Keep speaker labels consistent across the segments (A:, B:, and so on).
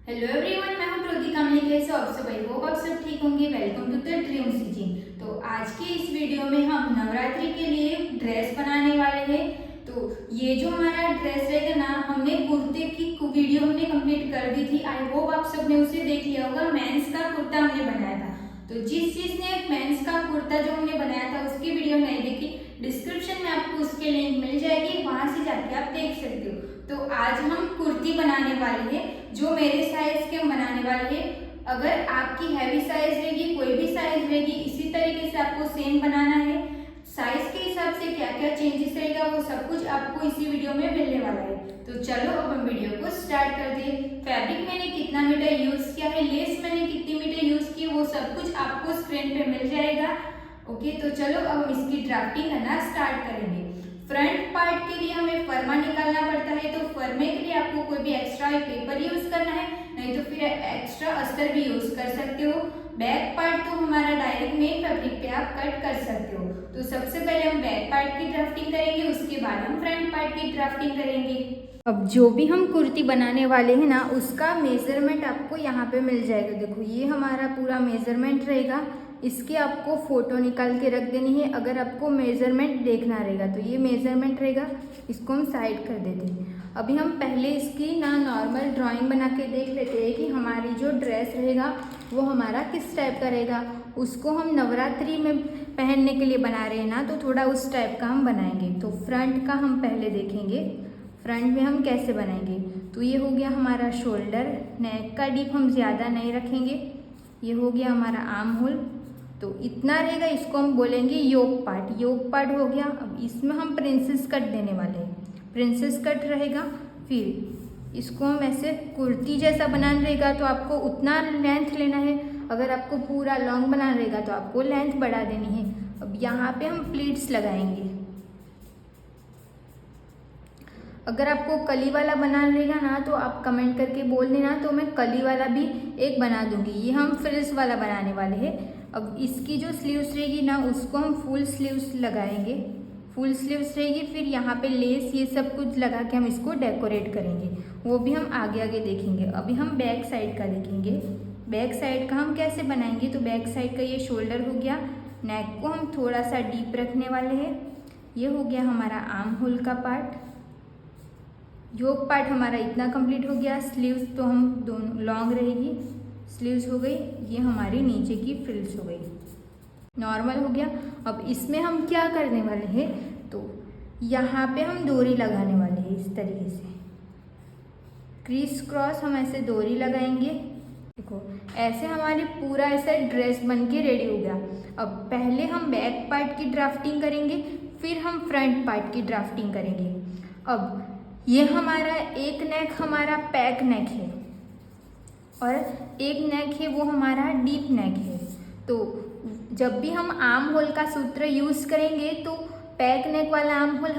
A: Hello everyone, मैं हूं प्रीति कामली। कैसे हो आप सब? आई होप आप सब ठीक होंगे। Welcome to the dream stitching. तो आज की इस वीडियो में हम नवरात्रि के लिए ड्रेस बनाने वाले हैं। तो ये जो हमारा ड्रेस रहेगा ना, हमने कुर्ते की वीडियो हमने कंप्लीट कर दी थी। आई होप आप सब ने उसे देख लिया होगा। मेंस का कुर्ता हमने बनाया था। तो जिसने मेंस का कुर्ता जो हमने बनाया था उसकी वीडियो नहीं देखी, डिस्क्रिप्शन में आपको उसके लिंक मिल जाएगी, वहां से जाके आप देख सकते हो। तो आज हम कुर्ती बनाने वाले हैं, जो मेरे साइज के हम बनाने वाले हैं। अगर आपकी हैवी साइज रहेगी, कोई भी साइज रहेगी, इसी तरीके से आपको सेम बनाना है। साइज के हिसाब से क्या क्या चेंजेस रहेगा वो सब कुछ आपको इसी वीडियो में मिलने वाला है। तो चलो अब हम वीडियो को स्टार्ट कर दें। फैब्रिक मैंने कितना मीटर यूज किया है, लेस मैंने कितनी मीटर यूज की है, वो सब कुछ आपको स्क्रीन पे मिल जाएगा। ओके, तो चलो अब हम इसकी ड्राफ्टिंग करना स्टार्ट करेंगे। फ्रंट पार्ट के लिए हमें फरमा निकालना पड़ता है, तो फरमे के लिए आपको कोई भी एक्स्ट्रा पेपर यूज करना है, नहीं तो फिर एक्स्ट्रा अस्तर भी यूज कर सकते हो। बैक पार्ट तो हमारा डायरेक्ट मेन फैब्रिक पे आप कट कर सकते हो। तो सबसे पहले हम बैक पार्ट की ड्राफ्टिंग करेंगे, उसके बाद हम फ्रंट पार्ट की ड्राफ्टिंग करेंगे। अब जो भी हम कुर्ती बनाने वाले हैं ना, उसका मेजरमेंट आपको यहाँ पे मिल जाएगा। देखो ये हमारा पूरा मेजरमेंट रहेगा, इसकी आपको फोटो निकाल के रख देनी है। अगर आपको मेजरमेंट देखना रहेगा तो ये मेजरमेंट रहेगा, इसको हम साइड कर देते हैं। अभी हम पहले इसकी ना नॉर्मल ड्राइंग बना के देख लेते हैं कि हमारी जो ड्रेस रहेगा वो हमारा किस टाइप का रहेगा। उसको हम नवरात्रि में पहनने के लिए बना रहे हैं ना, तो थोड़ा उस टाइप का हम बनाएंगे। तो फ्रंट का हम पहले देखेंगे, फ्रंट में हम कैसे बनाएंगे। तो ये हो गया हमारा शोल्डर, नेक का डीप हम ज़्यादा नहीं रखेंगे। ये हो गया हमारा आर्म होल, तो इतना रहेगा, इसको हम बोलेंगे योक पार्ट। योक पार्ट हो गया। अब इसमें हम प्रिंसेस कट देने वाले हैं, प्रिंसेस कट रहेगा। फिर इसको हम ऐसे कुर्ती जैसा बनाना रहेगा तो आपको उतना लेंथ लेना है। अगर आपको पूरा लॉन्ग बनाना रहेगा तो आपको लेंथ बढ़ा देनी है। अब यहाँ पे हम प्लीट्स लगाएंगे। अगर आपको कली वाला बनाना रहेगा ना तो आप कमेंट करके बोल देना, तो मैं कली वाला भी एक बना दूंगी। ये हम फ्रिल्स वाला बनाने वाले हैं। अब इसकी जो स्लीव्स रहेगी ना, उसको हम फुल स्लीव्स लगाएंगे। फुल स्लीव्स रहेगी, फिर यहाँ पे लेस ये सब कुछ लगा के हम इसको डेकोरेट करेंगे, वो भी हम आगे आगे देखेंगे। अभी हम बैक साइड का देखेंगे। बैक साइड का हम कैसे बनाएंगे। तो बैक साइड का ये शोल्डर हो गया, नेक को हम थोड़ा सा डीप रखने वाले हैं। ये हो गया हमारा आर्म होल का पार्ट। योक पार्ट हमारा इतना कंप्लीट हो गया। स्लीव्स तो हम दोनों लॉन्ग रहेगी, स्लीव्स हो गई। ये हमारी नीचे की फ्रिल्स हो गई, नॉर्मल हो गया। अब इसमें हम क्या करने वाले हैं, तो यहाँ पे हम डोरी लगाने वाले हैं। इस तरीके से क्रीस क्रॉस हम ऐसे डोरी लगाएंगे। देखो ऐसे हमारी पूरा ऐसा ड्रेस बन के रेडी हो गया। अब पहले हम बैक पार्ट की ड्राफ्टिंग करेंगे, फिर हम फ्रंट पार्ट की ड्राफ्टिंग करेंगे। अब ये हमारा एक नेक हमारा पैक नेक है और एक नेक है वो हमारा डीप नेक है। तो जब भी हम आर्म होल का सूत्र यूज़ करेंगे तो पैक नेक वाला आर्म होल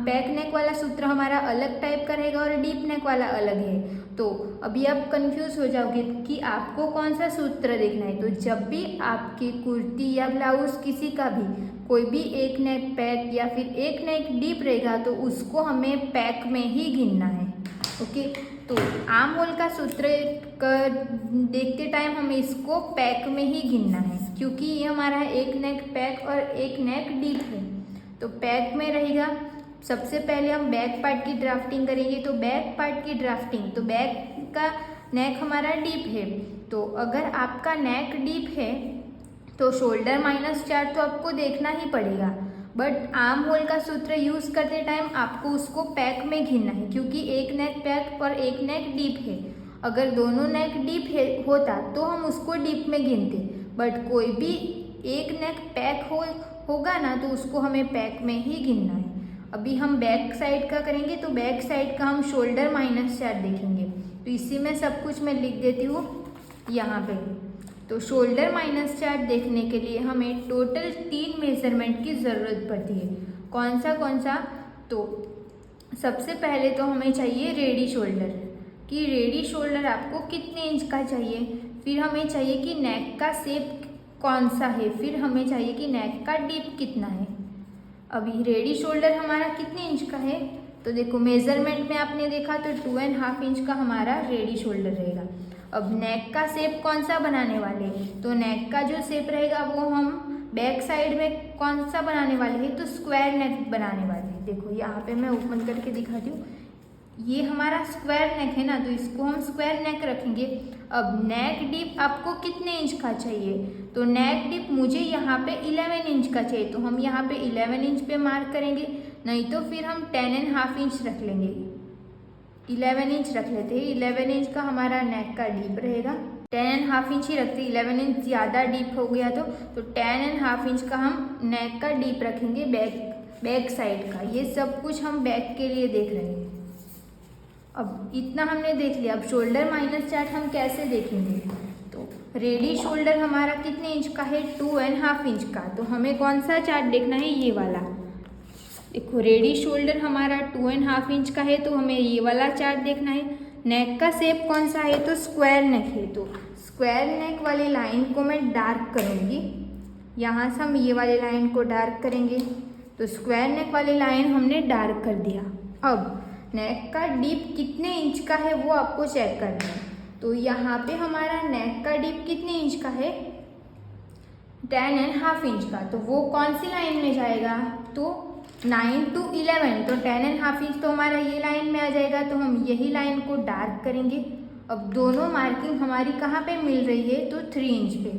A: पैक नेक वाला सूत्र हमारा अलग टाइप का रहेगा और डीप नेक वाला अलग है। तो अभी आप कंफ्यूज हो जाओगे कि आपको कौन सा सूत्र देखना है। तो जब भी आपकी कुर्ती या ब्लाउज किसी का भी कोई भी एक नेक पैक या फिर एक नेक डीप रहेगा तो उसको हमें पैक में ही गिनना है। ओके, तो आर्म होल का सूत्र देखते टाइम हमें इसको पैक में ही गिनना है, क्योंकि ये हमारा एक नेक पैक और एक नेक डीप है। तो पैक में रहेगा। सबसे पहले हम बैक पार्ट की ड्राफ्टिंग करेंगे। तो बैक पार्ट की ड्राफ्टिंग, तो बैक का नेक हमारा डीप है। तो अगर आपका नेक डीप है तो शोल्डर -4 तो आपको देखना ही पड़ेगा, बट आर्म होल का सूत्र यूज़ करते टाइम आपको उसको पैक में गिनना है, क्योंकि एक नेक पैक और एक नेक डीप है। अगर दोनों नेक डीप होता तो हम उसको डीप में गिनते, बट कोई भी एक नेक पैक होगा ना तो उसको हमें पैक में ही गिनना है। अभी हम बैक साइड का करेंगे। तो बैक साइड का हम शोल्डर -4 देखेंगे। तो इसी में सब कुछ मैं लिख देती हूँ यहाँ पे। तो शोल्डर -4 देखने के लिए हमें टोटल 3 मेजरमेंट की ज़रूरत पड़ती है। कौन सा, तो सबसे पहले तो हमें चाहिए रेडी शोल्डर, कि रेडी शोल्डर आपको कितने इंच का चाहिए। फिर हमें चाहिए कि नेक का शेप कौन सा है, फिर हमें चाहिए कि नेक का डीप कितना है। अभी रेडी शोल्डर हमारा कितने इंच का है, तो देखो मेजरमेंट में आपने देखा तो 2.5 इंच का हमारा रेडी शोल्डर रहेगा। अब नेक का शेप कौन सा बनाने वाले हैं, तो नेक का जो शेप रहेगा वो हम बैक साइड में कौन सा बनाने वाले हैं, तो स्क्वायर नेक बनाने वाले हैं। देखो यहाँ पे मैं ओपन करके दिखाती हूँ, ये हमारा स्क्वायर नेक है ना, तो इसको हम स्क्वायर नेक रखेंगे। अब नेक डीप आपको कितने इंच का चाहिए, तो नेक डीप मुझे यहाँ पे 11 इंच का चाहिए, तो हम यहाँ पे 11 इंच पे मार्क करेंगे, नहीं तो फिर हम 10.5 इंच रख लेंगे। 11 इंच रख लेते हैं, 11 इंच का हमारा नेक का डीप रहेगा। 10.5 इंच ही रखते, 11 इंच ज़्यादा डीप हो गया तो 10.5 इंच का हम नेक का डीप रखेंगे बैक साइड का। ये सब कुछ हम बैक के लिए देख रहे हैं। अब इतना हमने देख लिया, अब शोल्डर माइनस चार्ट हम कैसे देखेंगे, तो रेडी शोल्डर हमारा कितने इंच का है, 2.5 इंच का। तो हमें कौन सा चार्ट देखना है, ये वाला। देखो रेडी शोल्डर हमारा 2.5 इंच का है, तो हमें ये वाला चार्ट देखना है। नेक का शेप कौन सा है, तो स्क्वायर नेक है, तो स्क्वायर नेक वाली लाइन को मैं डार्क करूँगी। यहाँ से हम ये वाली लाइन को डार्क करेंगे, तो स्क्वायर नेक वाली लाइन हमने डार्क कर दिया। अब नेक का डीप कितने इंच का है वो आपको चेक करना है, तो यहाँ पे हमारा नेक का डीप कितने इंच का है, 10.5 इंच का। तो वो कौन सी लाइन में जाएगा, तो 9 to 11, तो 10.5 इंच तो हमारा ये लाइन में आ जाएगा, तो हम यही लाइन को डार्क करेंगे। अब दोनों मार्किंग हमारी कहाँ पे मिल रही है, तो 3 इंच पे।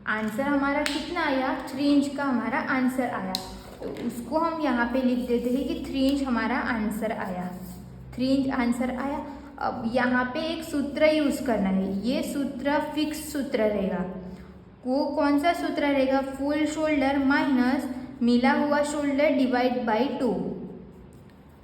A: आंसर हमारा कितना आया, 3 इंच का हमारा आंसर आया, तो उसको हम यहाँ पे लिख देते हैं कि 3 इंच हमारा आंसर आया, 3 इंच आंसर आया। अब यहाँ पे एक सूत्र यूज़ करना है, ये सूत्र फिक्स सूत्र रहेगा। वो कौन सा सूत्र रहेगा, फुल शोल्डर माइनस मिला हुआ शोल्डर डिवाइड बाई 2।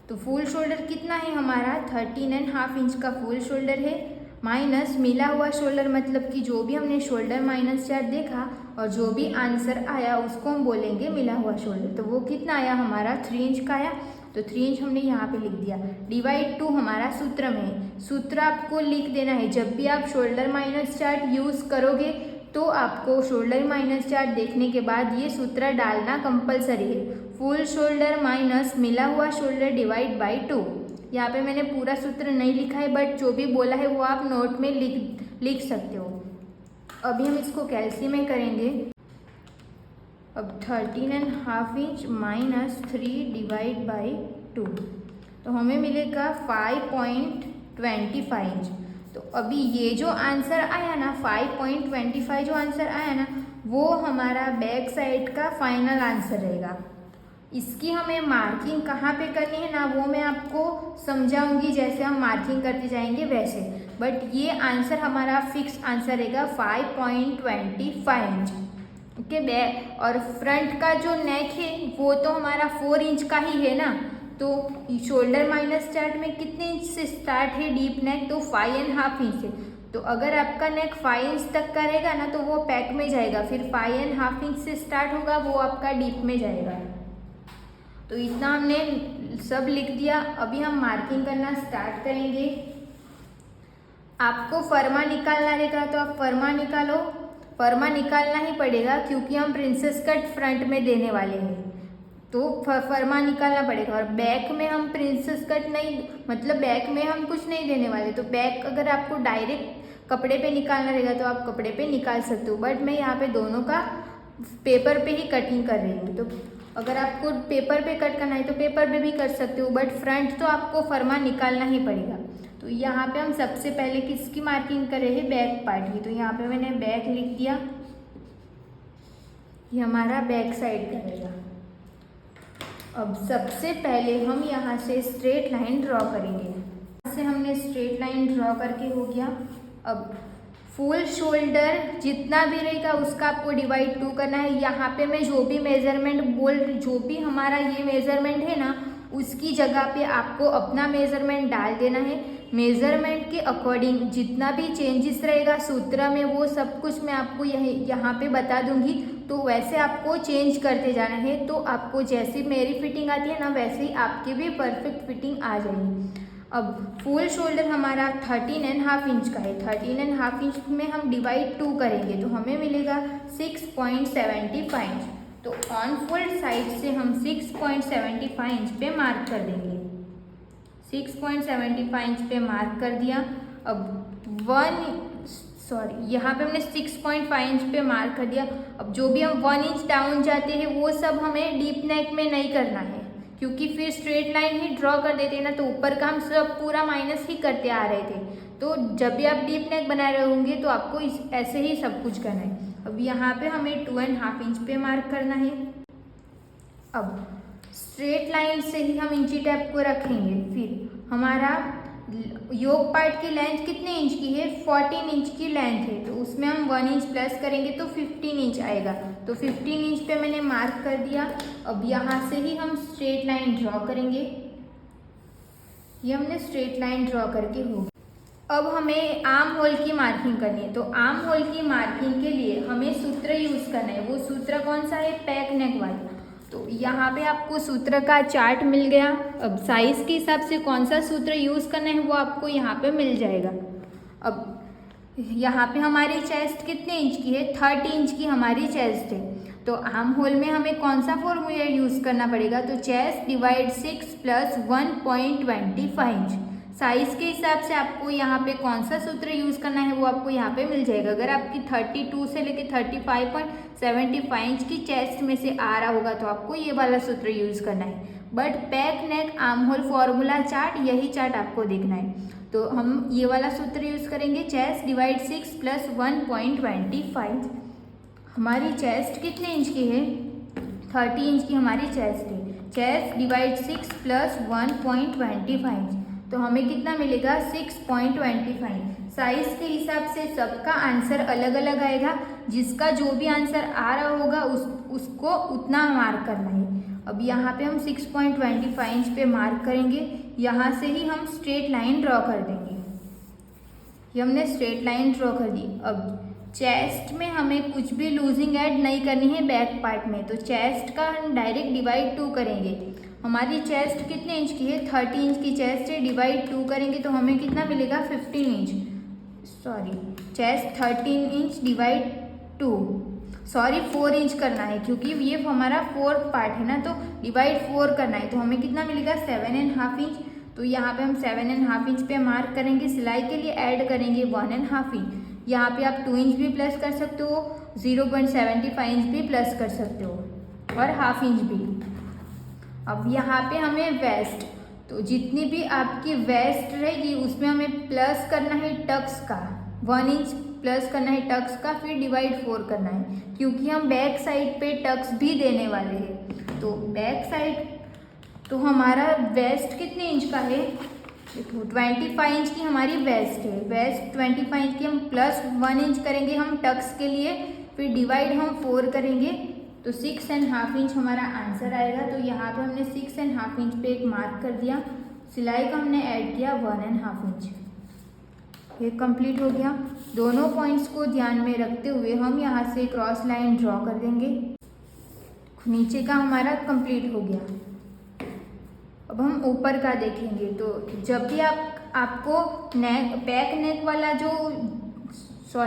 A: तो फुल शोल्डर कितना है हमारा, 13.5 इंच का फुल शोल्डर है, माइनस मिला हुआ शोल्डर मतलब कि जो भी हमने शोल्डर माइनस चार्ट देखा और जो भी आंसर आया उसको हम बोलेंगे मिला हुआ शोल्डर। तो वो कितना आया हमारा, 3 इंच का आया, तो 3 इंच हमने यहाँ पे लिख दिया। डिवाइड 2 हमारा सूत्र में है, सूत्र आपको लिख देना है। जब भी आप शोल्डर माइनस चार्ट यूज़ करोगे तो आपको शोल्डर माइनस चार्ट देखने के बाद ये सूत्र डालना कंपलसरी है, फुल शोल्डर माइनस मिला हुआ शोल्डर डिवाइड बाई 2। यहाँ पे मैंने पूरा सूत्र नहीं लिखा है, बट जो भी बोला है वो आप नोट में लिख सकते हो। अभी हम इसको कैल्सी में करेंगे। अब 13.5 इंच माइनस 3 डिवाइड बाई 2, तो हमें मिलेगा 5.25 इंच। तो अभी ये जो आंसर आया ना, 5.25 जो आंसर आया ना, वो हमारा बैक साइड का फाइनल आंसर रहेगा। इसकी हमें मार्किंग कहाँ पे करनी है ना, वो मैं आपको समझाऊंगी, जैसे हम मार्किंग करते जाएंगे वैसे। बट ये आंसर हमारा फिक्स आंसर रहेगा 5.25 इंच। ओके, बैक और फ्रंट का जो नेक है वो तो हमारा 4 इंच का ही है ना, तो शोल्डर माइनस चार्ट में कितने इंच से स्टार्ट है डीप नेक, तो 5.5 इंच से। तो अगर आपका नेक 5 इंच तक का रहेगा ना तो वो पैक में जाएगा, फिर 5.5 इंच से स्टार्ट होगा वो आपका डीप में जाएगा। तो इतना हमने सब लिख दिया। अभी हम मार्किंग करना स्टार्ट करेंगे। आपको फर्मा निकालना रहेगा तो आप फर्मा निकालो, फर्मा निकालना ही पड़ेगा क्योंकि हम प्रिंसेस कट फ्रंट में देने वाले हैं, तो फर्मा निकालना पड़ेगा। और बैक में हम प्रिंसेस कट नहीं, मतलब बैक में हम कुछ नहीं देने वाले, तो बैक अगर आपको डायरेक्ट कपड़े पे निकालना रहेगा तो आप कपड़े पे निकाल सकते हो, बट मैं यहाँ पे दोनों का पेपर पे ही कटिंग कर रही हूँ। तो अगर आपको पेपर पे कट करना है तो पेपर पे भी कर सकते हो, बट फ्रंट तो आपको फर्मा निकालना ही पड़ेगा। तो यहाँ पे हम सबसे पहले किसकी मार्किंग कर रहे हैं, बैक पार्ट की। तो यहाँ पे मैंने बैक लिख दिया, ये हमारा बैक साइड का रहेगा। अब सबसे पहले हम यहाँ से स्ट्रेट लाइन ड्रॉ करेंगे। यहाँ से हमने स्ट्रेट लाइन ड्रॉ करके हो गया। अब फुल शोल्डर जितना भी रहेगा उसका आपको डिवाइड 2 करना है। यहाँ पे मैं जो भी मेजरमेंट जो भी हमारा ये मेजरमेंट है ना, उसकी जगह पे आपको अपना मेजरमेंट डाल देना है। मेजरमेंट के अकॉर्डिंग जितना भी चेंजेस रहेगा सूत्र में वो सब कुछ मैं आपको यहाँ पे बता दूंगी, तो वैसे आपको चेंज करते जाना है। तो आपको जैसी मेरी फिटिंग आती है ना वैसे ही आपकी भी परफेक्ट फिटिंग आ जाएगी। अब फुल शोल्डर हमारा 13.5 इंच का है, 13.5 इंच में हम डिवाइड 2 करेंगे तो हमें मिलेगा 6.75 इंच। तो ऑन फुल साइड से हम 6.75 इंच पे मार्क कर देंगे। 6.75 इंच पे मार्क कर दिया। अब यहाँ पे हमने 6.5 इंच पे मार्क कर दिया। अब जो भी हम 1 इंच डाउन जाते हैं वो सब हमें डीप नेक में नहीं करना है, क्योंकि फिर स्ट्रेट लाइन ही ड्रॉ कर देते हैं ना, तो ऊपर का हम सब पूरा माइनस ही करते आ रहे थे। तो जब भी आप डीप नेक बना रहे होंगे तो आपको ऐसे ही सब कुछ करना है। अब यहाँ पे हमें 2.5 इंच पे मार्क करना है। अब स्ट्रेट लाइन से ही हम इंची टेप को रखेंगे। फिर हमारा योक पार्ट की लेंथ कितने इंच की है? 14 इंच की लेंथ है, तो उसमें हम 1 इंच प्लस करेंगे तो 15 इंच आएगा। तो 15 इंच पे मैंने मार्क कर दिया। अब यहाँ से ही हम स्ट्रेट लाइन ड्रॉ करेंगे। ये हमने स्ट्रेट लाइन ड्रॉ करके हो। अब हमें आर्म होल की मार्किंग करनी है। तो आर्म होल की मार्किंग के लिए हमें सूत्र यूज़ करना है। वो सूत्र कौन सा है? पैक नेक वाला। तो यहाँ पे आपको सूत्र का चार्ट मिल गया। अब साइज़ के हिसाब से कौन सा सूत्र यूज़ करना है वो आपको यहाँ पे मिल जाएगा। अब यहाँ पे हमारी चेस्ट कितने इंच की है? 30 इंच की हमारी चेस्ट है। तो आर्म होल में हमें कौन सा फॉर्मूला यूज़ करना पड़ेगा? तो chest divide 6 plus 1.25 inch. Size के हिसाब से आपको यहाँ पे कौन सा सूत्र यूज़ करना है वो आपको यहाँ पे मिल जाएगा। अगर आपकी 32 से लेके 35.75 इंच की चेस्ट में से आ रहा होगा तो आपको ये वाला सूत्र यूज़ करना है। But pack neck arm hole formula chart, यही चार्ट आपको देखना है। तो हम ये वाला सूत्र यूज़ करेंगे, चेस्ट डिवाइड 6 प्लस 1.25। हमारी चेस्ट कितने इंच की है? 30 इंच की हमारी चेस्ट है। चेस्ट डिवाइड 6 प्लस 1.25 इंच, तो हमें कितना मिलेगा? 6.25। साइज के हिसाब से सबका आंसर अलग अलग आएगा। जिसका जो भी आंसर आ रहा होगा उसको उतना मार्क करना है। अब यहाँ पे हम 6.25 इंच पे मार्क करेंगे। यहाँ से ही हम स्ट्रेट लाइन ड्रॉ कर देंगे। ये हमने स्ट्रेट लाइन ड्रॉ कर दी। अब चेस्ट में हमें कुछ भी लूजिंग ऐड नहीं करनी है बैक पार्ट में, तो चेस्ट का हम डायरेक्ट डिवाइड 2 करेंगे। हमारी चेस्ट कितने इंच की है? 30 इंच की चेस्ट है, डिवाइड 2 करेंगे तो हमें कितना मिलेगा? 15 inch. Chest 13 inch divide 2, 4 inch करना है, क्योंकि ये हमारा 4th पार्ट है ना, तो डिवाइड 4 करना है। तो हमें कितना मिलेगा? 7.5 इंच। तो यहाँ पे हम 7.5 इंच पे मार्क करेंगे। सिलाई के लिए ऐड करेंगे 1.5 इंच। यहाँ पे आप 2 इंच भी प्लस कर सकते हो, 0.75 इंच भी प्लस कर सकते हो, और 1/2 इंच भी। अब यहाँ पे हमें वेस्ट, तो जितनी भी आपकी वेस्ट रहेगी उसमें हमें प्लस करना है टक्स का, 1 इंच प्लस करना है टक्स का, फिर डिवाइड 4 करना है, क्योंकि हम बैक साइड पे टक्स भी देने वाले हैं। तो बैक साइड तो हमारा वेस्ट कितने इंच का है? देखो 25 इंच की हमारी वेस्ट है। वेस्ट 25 इंच की, हम प्लस 1 इंच करेंगे हम टक्स के लिए, फिर डिवाइड हम 4 करेंगे, तो 6.5 इंच हमारा आंसर आएगा। तो यहाँ पे हमने 6.5 इंच पे एक मार्क कर दिया। सिलाई का हमने ऐड किया 1.5 इंच। ये कंप्लीट हो गया। दोनों पॉइंट्स को ध्यान में रखते हुए हम यहाँ से क्रॉस लाइन ड्रॉ कर देंगे। नीचे का हमारा कंप्लीट हो गया। अब हम ऊपर का देखेंगे। तो जब भी आपको बैक नेक वाला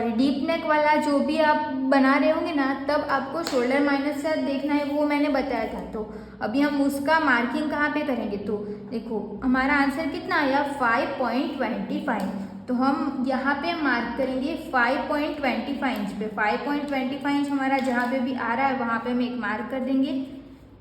A: डीप नेक वाला जो भी आप बना रहे होंगे ना, तब आपको शोल्डर माइनस से देखना है, वो मैंने बताया था। तो अभी हम उसका मार्किंग कहाँ पे करेंगे? तो देखो हमारा आंसर कितना आया? 5.25। तो हम यहाँ पे मार्क करेंगे 5.25 इंच पे। 5.25 इंच हमारा जहाँ पे भी आ रहा है वहाँ पे हम एक मार्क कर देंगे।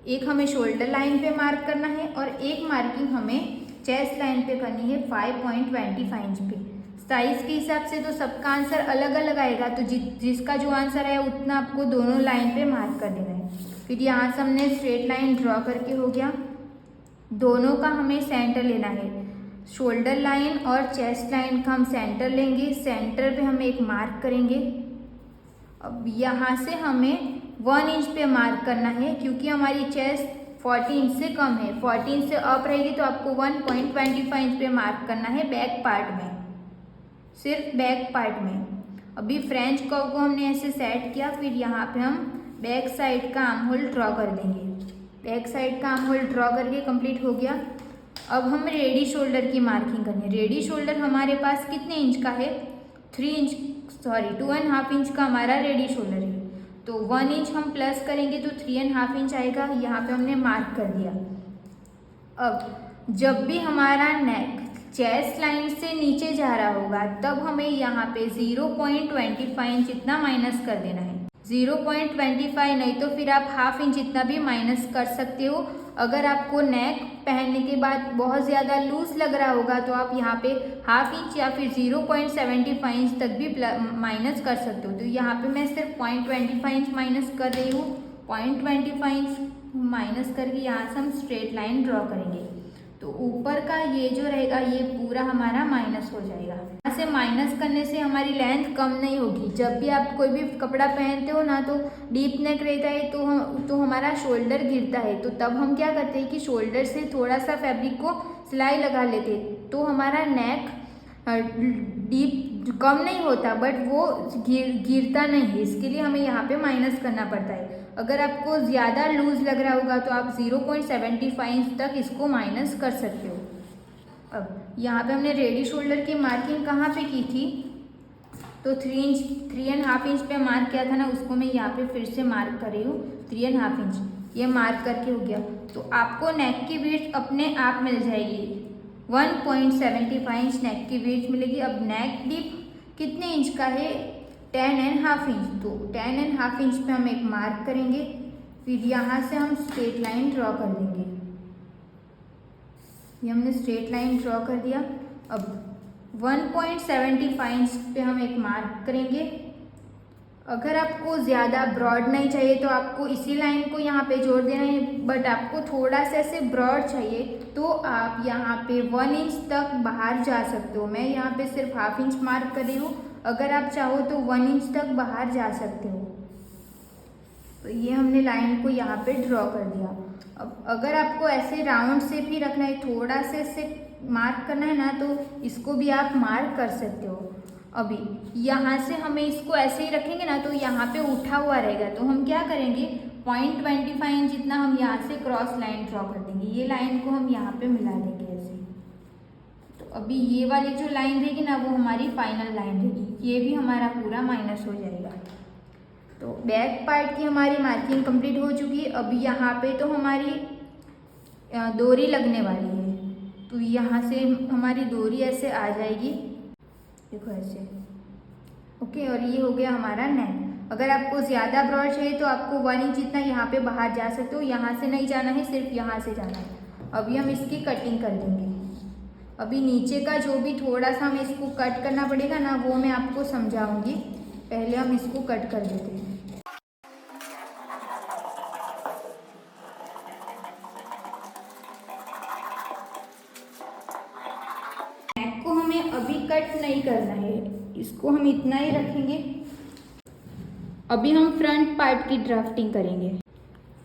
A: एक हमें शोल्डर लाइन पे मार्क करना है और एक मार्किंग हमें चेस्ट लाइन पे करनी है 5.25 इंच पे। साइज के हिसाब से तो सबका आंसर अलग अलग आएगा, तो जिसका जो आंसर है उतना आपको दोनों लाइन पे मार्क कर देना है। फिर यहाँ से हमने स्ट्रेट लाइन ड्रॉ करके हो गया। दोनों का हमें सेंटर लेना है। शोल्डर लाइन और चेस्ट लाइन का हम सेंटर लेंगे। सेंटर पे हम एक मार्क करेंगे। अब यहाँ से हमें 1 इंच पे मार्क करना है, क्योंकि हमारी चेस्ट 40 इंच से कम है। 40 इंच से अप रहेगी तो आपको 1.25 इंच पे मार्क करना है बैक पार्ट में, सिर्फ बैक पार्ट में। अभी फ्रेंच कर्व को हमने ऐसे सेट किया। फिर यहाँ पे हम बैक साइड का आर्म होल ड्रॉ कर देंगे। बैक साइड का आर्म होल ड्रॉ करके कंप्लीट हो गया। अब हम रेडी शोल्डर की मार्किंग करनी है। रेडी शोल्डर हमारे पास कितने इंच का है? 2.5 इंच का हमारा रेडी शोल्डर है। तो 1 इंच हम प्लस करेंगे तो 3.5 इंच आएगा। यहाँ पे हमने मार्क कर दिया। अब जब भी हमारा नेक चेस्ट लाइन से नीचे जा रहा होगा तब हमें यहाँ पे 0.25 इंच इतना माइनस कर देना है। 0.25 नहीं तो फिर आप हाफ इंच इतना भी माइनस कर सकते हो। अगर आपको नेक पहनने के बाद बहुत ज़्यादा लूज लग रहा होगा तो आप यहाँ पे हाफ इंच या फिर 0.75 इंच तक भी माइनस कर सकते हो। तो यहाँ पे मैं सिर्फ 0.25 इंच माइनस कर रही हूँ। 0.25 इंच माइनस करके यहाँ से हम स्ट्रेट लाइन ड्रॉ करेंगे। तो ऊपर का ये जो रहेगा ये पूरा हमारा माइनस हो जाएगा। यहाँ से माइनस करने से हमारी लेंथ कम नहीं होगी। जब भी आप कोई भी कपड़ा पहनते हो ना तो डीप नेक रहता है तो हमारा शोल्डर गिरता है। तो तब हम क्या करते हैं कि शोल्डर से थोड़ा सा फैब्रिक को सिलाई लगा लेते हैं तो हमारा नेक डीप कम नहीं होता बट वो गिरता नहीं है। इसके लिए हमें यहाँ पे माइनस करना पड़ता है। अगर आपको ज़्यादा लूज लग रहा होगा तो आप 0.75 इंच तक इसको माइनस कर सकते हो। अब यहाँ पे हमने रेडी शोल्डर की मार्किंग कहाँ पे की थी तो 3.5 इंच पे मार्क किया था ना, उसको मैं यहाँ पे फिर से मार्क कर रही हूँ 3.5 इंच। ये मार्क करके हो गया तो आपको नेक की विड्थ अपने आप मिल जाएगी 1.75 इंच नेक की विड्थ मिलेगी। अब नेक डीप कितने इंच का है 10.5 इंच। तो 10.5 इंच पे हम एक मार्क करेंगे, फिर यहाँ से हम स्ट्रेट लाइन ड्रॉ कर देंगे। ये हमने स्ट्रेट लाइन ड्रॉ कर दिया। अब 1.75 इंच पे हम एक मार्क करेंगे। अगर आपको ज़्यादा ब्रॉड नहीं चाहिए तो आपको इसी लाइन को यहाँ पे जोड़ देना है, बट आपको थोड़ा सा ऐसे ब्रॉड चाहिए तो आप यहाँ पे 1 इंच तक बाहर जा सकते हो। मैं यहाँ पे सिर्फ हाफ इंच मार्क कर रही हूँ, अगर आप चाहो तो 1 इंच तक बाहर जा सकते हो। तो ये हमने लाइन को यहाँ पे ड्रॉ कर दिया। अब अगर आपको ऐसे राउंड से भी रखना है, थोड़ा से ऐसे मार्क करना है ना तो इसको भी आप मार्क कर सकते हो। अभी यहाँ से हमें इसको ऐसे ही रखेंगे ना तो यहाँ पे उठा हुआ रहेगा। तो हम क्या करेंगे 0.25 इंच जितना हम यहाँ से क्रॉस लाइन ड्रॉ कर देंगे। ये लाइन को हम यहाँ पे मिला देंगे ऐसे। तो अभी ये वाली जो लाइन रहेगी ना वो हमारी फाइनल लाइन रहेगी। ये भी हमारा पूरा माइनस हो जाएगा। तो बैक पार्ट की हमारी मार्किंग कंप्लीट हो चुकी है। अभी यहाँ पे तो हमारी डोरी लगने वाली है। तो यहाँ से हमारी डोरी ऐसे आ जाएगी, देखो ऐसे। ओके, और ये हो गया हमारा नेक। अगर आपको ज़्यादा ब्रॉड चाहिए तो आपको 1 इंच जितना यहाँ पे बाहर जा सकते हो। यहाँ से नहीं जाना है, सिर्फ यहाँ से जाना है। अभी हम इसकी कटिंग कर देंगे। अभी नीचे का जो भी थोड़ा सा हमें इसको कट करना पड़ेगा ना वो मैं आपको समझाऊंगी। पहले हम इसको कट कर देते हैं। नेक को हमें अभी कट नहीं करना है, इसको हम इतना ही रखेंगे। अभी हम फ्रंट पार्ट की ड्राफ्टिंग करेंगे।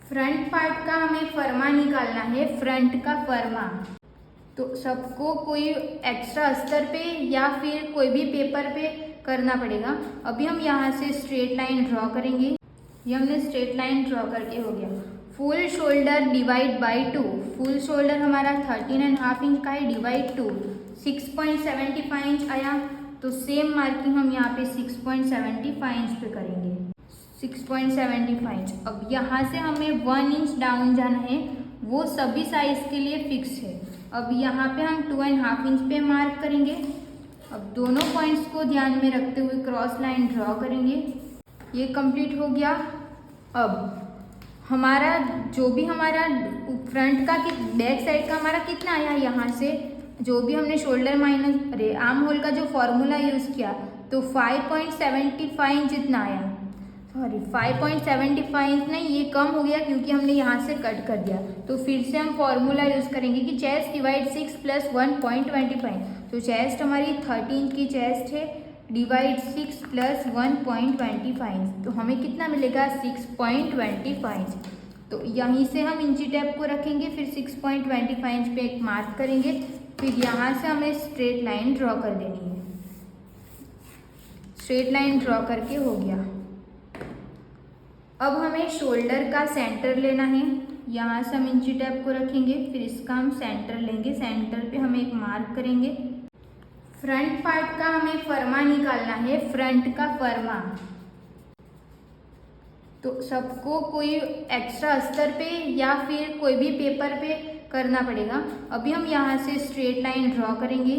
A: फ्रंट पार्ट का हमें फरमा निकालना है, फ्रंट का फरमा। तो सबको कोई एक्स्ट्रा अस्तर पे या फिर कोई भी पेपर पे करना पड़ेगा। अभी हम यहाँ से स्ट्रेट लाइन ड्रॉ करेंगे। ये हमने स्ट्रेट लाइन ड्रॉ करके हो गया। Full shoulder divide by 2। Full shoulder हमारा 13.5 इंच का है, डिवाइड 2 6.75 इंच आया। तो सेम मार्किंग हम यहाँ पे 6.75 इंच पे करेंगे। 6.75 इंच। अब यहाँ से हमें 1 इंच डाउन जाना है, वो सभी साइज के लिए फिक्स है। अब यहाँ पे हम 2.5 इंच पे मार्क करेंगे। अब दोनों पॉइंट्स को ध्यान में रखते हुए क्रॉस लाइन ड्रॉ करेंगे। ये कंप्लीट हो गया। अब हमारा जो भी हमारा फ्रंट का बैक साइड का हमारा कितना आया, यहाँ से जो भी हमने शोल्डर माइनस आर्म होल का जो फॉर्मूला यूज़ किया तो 5.75 इंच जितना आया। सॉरी 5.75 इंच नहीं, ये कम हो गया क्योंकि हमने यहाँ से कट कर दिया। तो फिर से हम फॉर्मूला यूज़ करेंगे कि चेस्ट डिवाइड 6 प्लस 1.25। तो चेस्ट हमारी 30 इंच की चेस्ट है, डिवाइड 6 प्लस 1.25। तो हमें कितना मिलेगा 6.25। तो यहीं से हम इंची टेप को रखेंगे, फिर 6.25 इंच पे एक मार्क करेंगे, फिर यहाँ से हमें स्ट्रेट लाइन ड्रॉ कर देनी है। स्ट्रेट लाइन ड्रॉ करके हो गया। अब हमें शोल्डर का सेंटर लेना है। यहाँ से हम इंची टेप को रखेंगे, फिर इसका हम सेंटर लेंगे। सेंटर पे हम एक मार्क करेंगे। फ्रंट पार्ट का हमें फरमा निकालना है, फ्रंट का फरमा। तो सबको कोई एक्स्ट्रा अस्तर पे या फिर कोई भी पेपर पे करना पड़ेगा। अभी हम यहाँ से स्ट्रेट लाइन ड्रॉ करेंगे।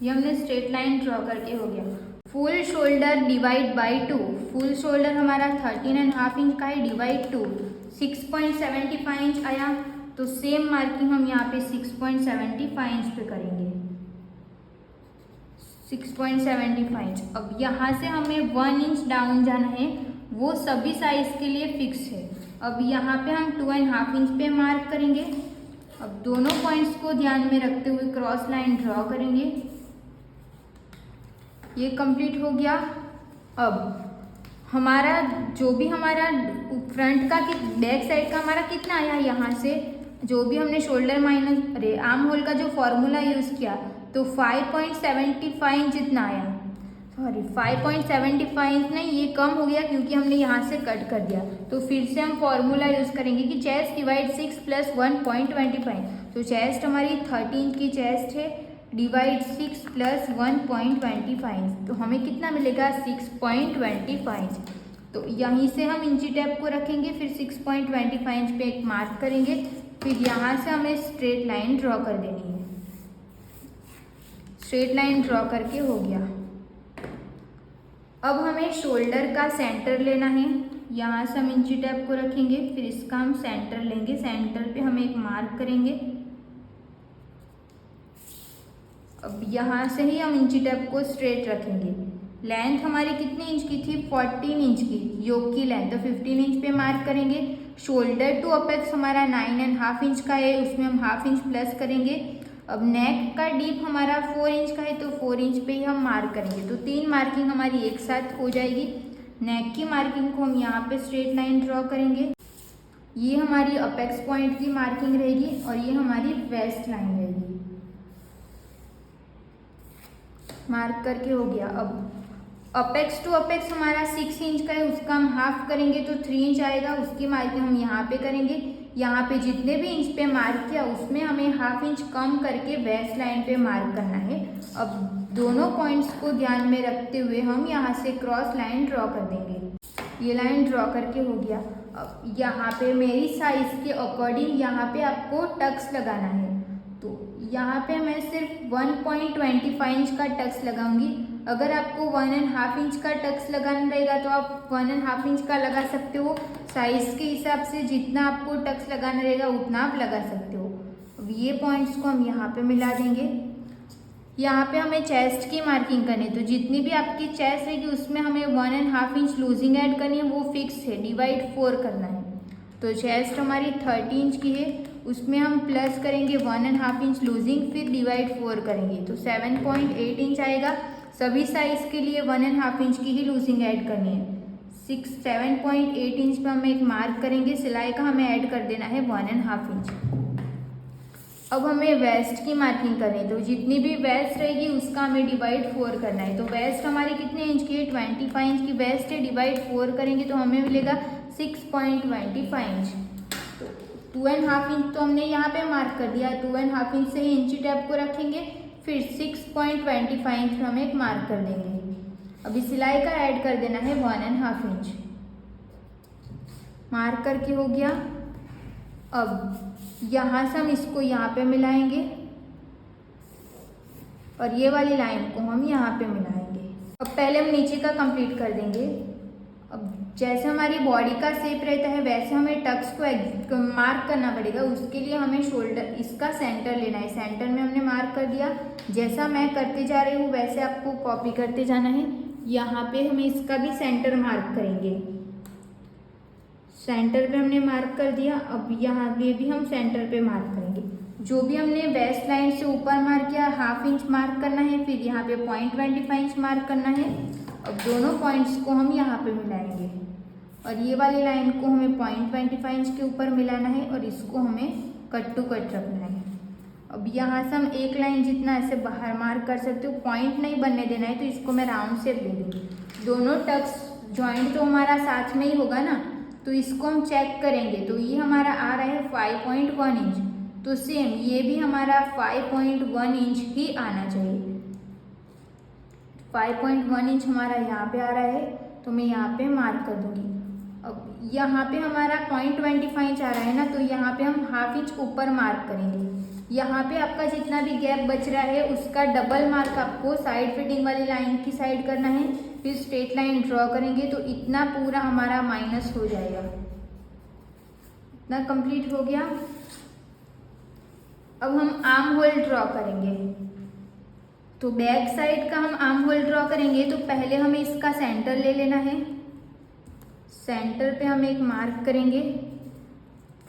A: ये हमने स्ट्रेट लाइन ड्रॉ करके हो गया। Full shoulder divide by 2, full shoulder हमारा 13.5 इंच का है, डिवाइड 2 6.75 इंच आया। तो सेम मार्किंग हम यहाँ पे 6.75 इंच पे करेंगे, 6.75 इंच। अब यहाँ से हमें 1 इंच डाउन जाना है, वो सभी साइज के लिए फिक्स है। अब यहाँ पे हम 2.5 इंच पे मार्क करेंगे। अब दोनों पॉइंट्स को ध्यान में रखते हुए क्रॉस लाइन ड्रॉ करेंगे। ये कंप्लीट हो गया। अब हमारा जो भी हमारा फ्रंट का बैक साइड का हमारा कितना आया, यहाँ से जो भी हमने शोल्डर माइनस आर्म होल का जो फॉर्मूला यूज़ किया तो 5.75 इंच जितना आया। सॉरी 5.75 इंच नहीं, ये कम हो गया क्योंकि हमने यहाँ से कट कर दिया। तो फिर से हम फॉर्मूला यूज़ करेंगे कि चेस्ट डिवाइड 6 प्लस 1.25। तो चेस्ट हमारी 30 इंच की चेस्ट है, डिवाइड 6 प्लस 1.25 इंच, तो हमें कितना मिलेगा 6.25 इंच। तो यहीं से हम इंची टेप को रखेंगे, फिर 6.25 इंच पे एक मार्क करेंगे, फिर यहाँ से हमें स्ट्रेट लाइन ड्रॉ कर देनी है। स्ट्रेट लाइन ड्रॉ करके हो गया। अब हमें शोल्डर का सेंटर लेना है। यहाँ से हम इंची टेप को रखेंगे, फिर इसका हम सेंटर लेंगे। सेंटर पे हम एक मार्क करेंगे। अब यहाँ से ही हम इंची टेप को स्ट्रेट रखेंगे। लेंथ हमारी कितने इंच की थी, 14 इंच की, योक की लेंथ, तो 15 इंच पे मार्क करेंगे। शोल्डर टू अपेक्स हमारा 9.5 इंच का है, उसमें हम 1/2 इंच प्लस करेंगे। अब नेक का डीप हमारा 4 इंच का है, तो 4 इंच पे ही हम मार्क करेंगे। तो 3 मार्किंग हमारी एक साथ हो जाएगी। नेक की मार्किंग को हम यहाँ पे स्ट्रेट लाइन ड्रॉ करेंगे। ये हमारी अपेक्स पॉइंट की मार्किंग रहेगी और ये हमारी वेस्ट लाइन रहेगी। मार्क करके हो गया। अब अपेक्स टू अपेक्स हमारा 6 इंच का है, उसका हम हाफ करेंगे तो 3 इंच आएगा। उसकी मार्किंग हम यहाँ पे करेंगे। यहाँ पे जितने भी इंच पे मार्क किया उसमें हमें 1/2 इंच कम करके वेस्ट लाइन पे मार्क करना है। अब दोनों पॉइंट्स को ध्यान में रखते हुए हम यहाँ से क्रॉस लाइन ड्रॉ कर देंगे। ये लाइन ड्रॉ करके हो गया। अब यहाँ पे मेरी साइज के अकॉर्डिंग यहाँ पे आपको टक्स लगाना है, तो यहाँ पे मैं सिर्फ 1.25 इंच का टक्स लगाऊंगी। अगर आपको 1.5 इंच का टक्स लगाना रहेगा तो आप 1.5 इंच का लगा सकते हो। साइज के हिसाब से जितना आपको टक्स लगाना रहेगा उतना आप लगा सकते हो। अब ये पॉइंट्स को हम यहाँ पे मिला देंगे। यहाँ पे हमें चेस्ट की मार्किंग करनी है, तो जितनी भी आपकी चेस्ट रहेगी उसमें हमें 1.5 इंच लूजिंग ऐड करनी है, वो फिक्स है, डिवाइड 4 करना है। तो चेस्ट हमारी 30 इंच की है, उसमें हम प्लस करेंगे 1.5 इंच लूजिंग, फिर डिवाइड 4 करेंगे तो 7.8 इंच आएगा। सभी साइज के लिए 1.5 इंच की ही लूजिंग ऐड करनी है। 7.8 इंच पे हम एक मार्क करेंगे। सिलाई का हमें ऐड कर देना है 1.5 इंच। अब हमें वेस्ट की मार्किंग करनी है, तो जितनी भी वेस्ट रहेगी उसका हमें डिवाइड 4 करना है। तो वेस्ट हमारी कितने इंच की है, 25 इंच की वेस्ट है, डिवाइड 4 करेंगे तो हमें मिलेगा 6.25 इंच। तो 2.5 इंच तो हमने यहाँ पे मार्क कर दिया, 2.5 इंच से ही इंची टेप को रखेंगे, फिर 6.25 इंच हम एक मार्क कर देंगे। अभी सिलाई का ऐड कर देना है 1.5 इंच। मार्क करके हो गया। अब यहाँ से हम इसको यहाँ पे मिलाएंगे और ये वाली लाइन को हम यहाँ पे मिलाएंगे। अब पहले हम नीचे का कंप्लीट कर देंगे। अब जैसे हमारी बॉडी का शेप रहता है वैसे हमें टक्स को मार्क करना पड़ेगा। उसके लिए हमें शोल्डर इसका सेंटर लेना है। सेंटर में हमने मार्क कर दिया। जैसा मैं करते जा रही हूँ वैसे आपको कॉपी करते जाना है। यहाँ पे हम इसका भी सेंटर मार्क करेंगे। सेंटर पे हमने मार्क कर दिया। अब यहाँ पे भी हम सेंटर पे मार्क करेंगे। जो भी हमने वेस्ट लाइन से ऊपर मार्क किया 1/2 इंच मार्क करना है, फिर यहाँ पे 0.25 इंच मार्क करना है। अब दोनों पॉइंट्स को हम यहाँ पे मिलाएंगे और ये वाली लाइन को हमें 0.25 इंच के ऊपर मिलाना है और इसको हमें कट टू कट रखना है। अब यहाँ से हम एक लाइन जितना ऐसे बाहर मार्क कर सकते हो, पॉइंट नहीं बनने देना है, तो इसको मैं राउंड शेप दे दूँगी। दोनों टक्स जॉइंट तो हमारा साथ में ही होगा ना, तो इसको हम चेक करेंगे। तो ये हमारा आ रहा है 5.1 इंच, तो सेम ये भी हमारा 5.1 इंच ही आना चाहिए। 5.1 इंच हमारा यहाँ पे आ रहा है, तो मैं यहाँ पे मार्क कर दूँगी। अब यहाँ पे हमारा 0.25 इंच आ रहा है ना, तो यहाँ पे हम हाफ इंच ऊपर मार्क करेंगे। यहाँ पे आपका जितना भी गैप बच रहा है उसका डबल मार्क आपको साइड फिटिंग वाली लाइन की साइड करना है। फिर स्ट्रेट लाइन ड्रॉ करेंगे तो इतना पूरा हमारा माइनस हो जाएगा। इतना कंप्लीट हो गया। अब हम आर्म होल ड्रॉ करेंगे। तो बैक साइड का हम आर्म होल ड्रॉ करेंगे तो पहले हमें इसका सेंटर ले लेना है। सेंटर पे हम एक मार्क करेंगे।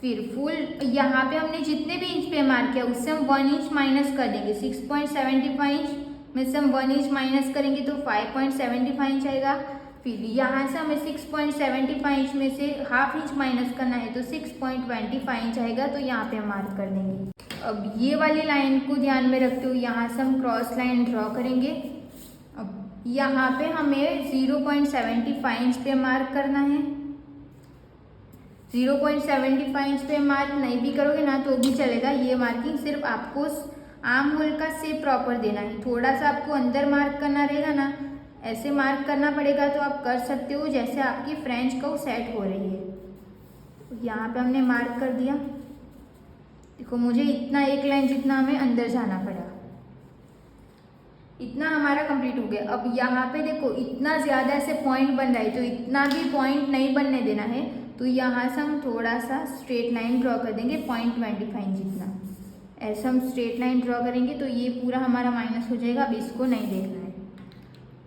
A: फिर फुल यहाँ पे हमने जितने भी इंच पे मार्क किया उससे हम 1 इंच माइनस कर देंगे। 6.75 इंच में से हम 1 इंच माइनस करेंगे तो 5.75 इंच आएगा। फिर यहाँ से हमें 6.75 इंच में से हाफ इंच माइनस करना है तो 6.25 इंच आएगा। तो यहाँ पे हम मार्क कर देंगे। अब ये वाली लाइन को ध्यान में रखते हुए यहाँ से हम क्रॉस लाइन ड्रॉ करेंगे। अब यहाँ पे हमें 0.75 इंच पे मार्क करना है। 0.75 इंच पे मार्क नहीं भी करोगे ना तो भी चलेगा। ये मार्किंग सिर्फ आपको आर्म होल का शेप प्रॉपर देना है। थोड़ा सा आपको अंदर मार्क करना रहेगा ना, ऐसे मार्क करना पड़ेगा तो आप कर सकते हो जैसे आपकी फ्रेंच कर्व सेट हो रही है। यहाँ पे हमने मार्क कर दिया। देखो मुझे इतना एक लाइन जितना हमें अंदर जाना पड़ा, इतना हमारा कंप्लीट हो गया। अब यहाँ पे देखो इतना ज़्यादा ऐसे पॉइंट बन रहा है तो इतना भी पॉइंट नहीं बनने देना है। तो यहाँ से हम थोड़ा सा स्ट्रेट लाइन ड्रॉ कर देंगे 0.25 जितना। ऐसा हम स्ट्रेट लाइन ड्रॉ करेंगे तो ये पूरा हमारा माइनस हो जाएगा। अब इसको नहीं देखना है।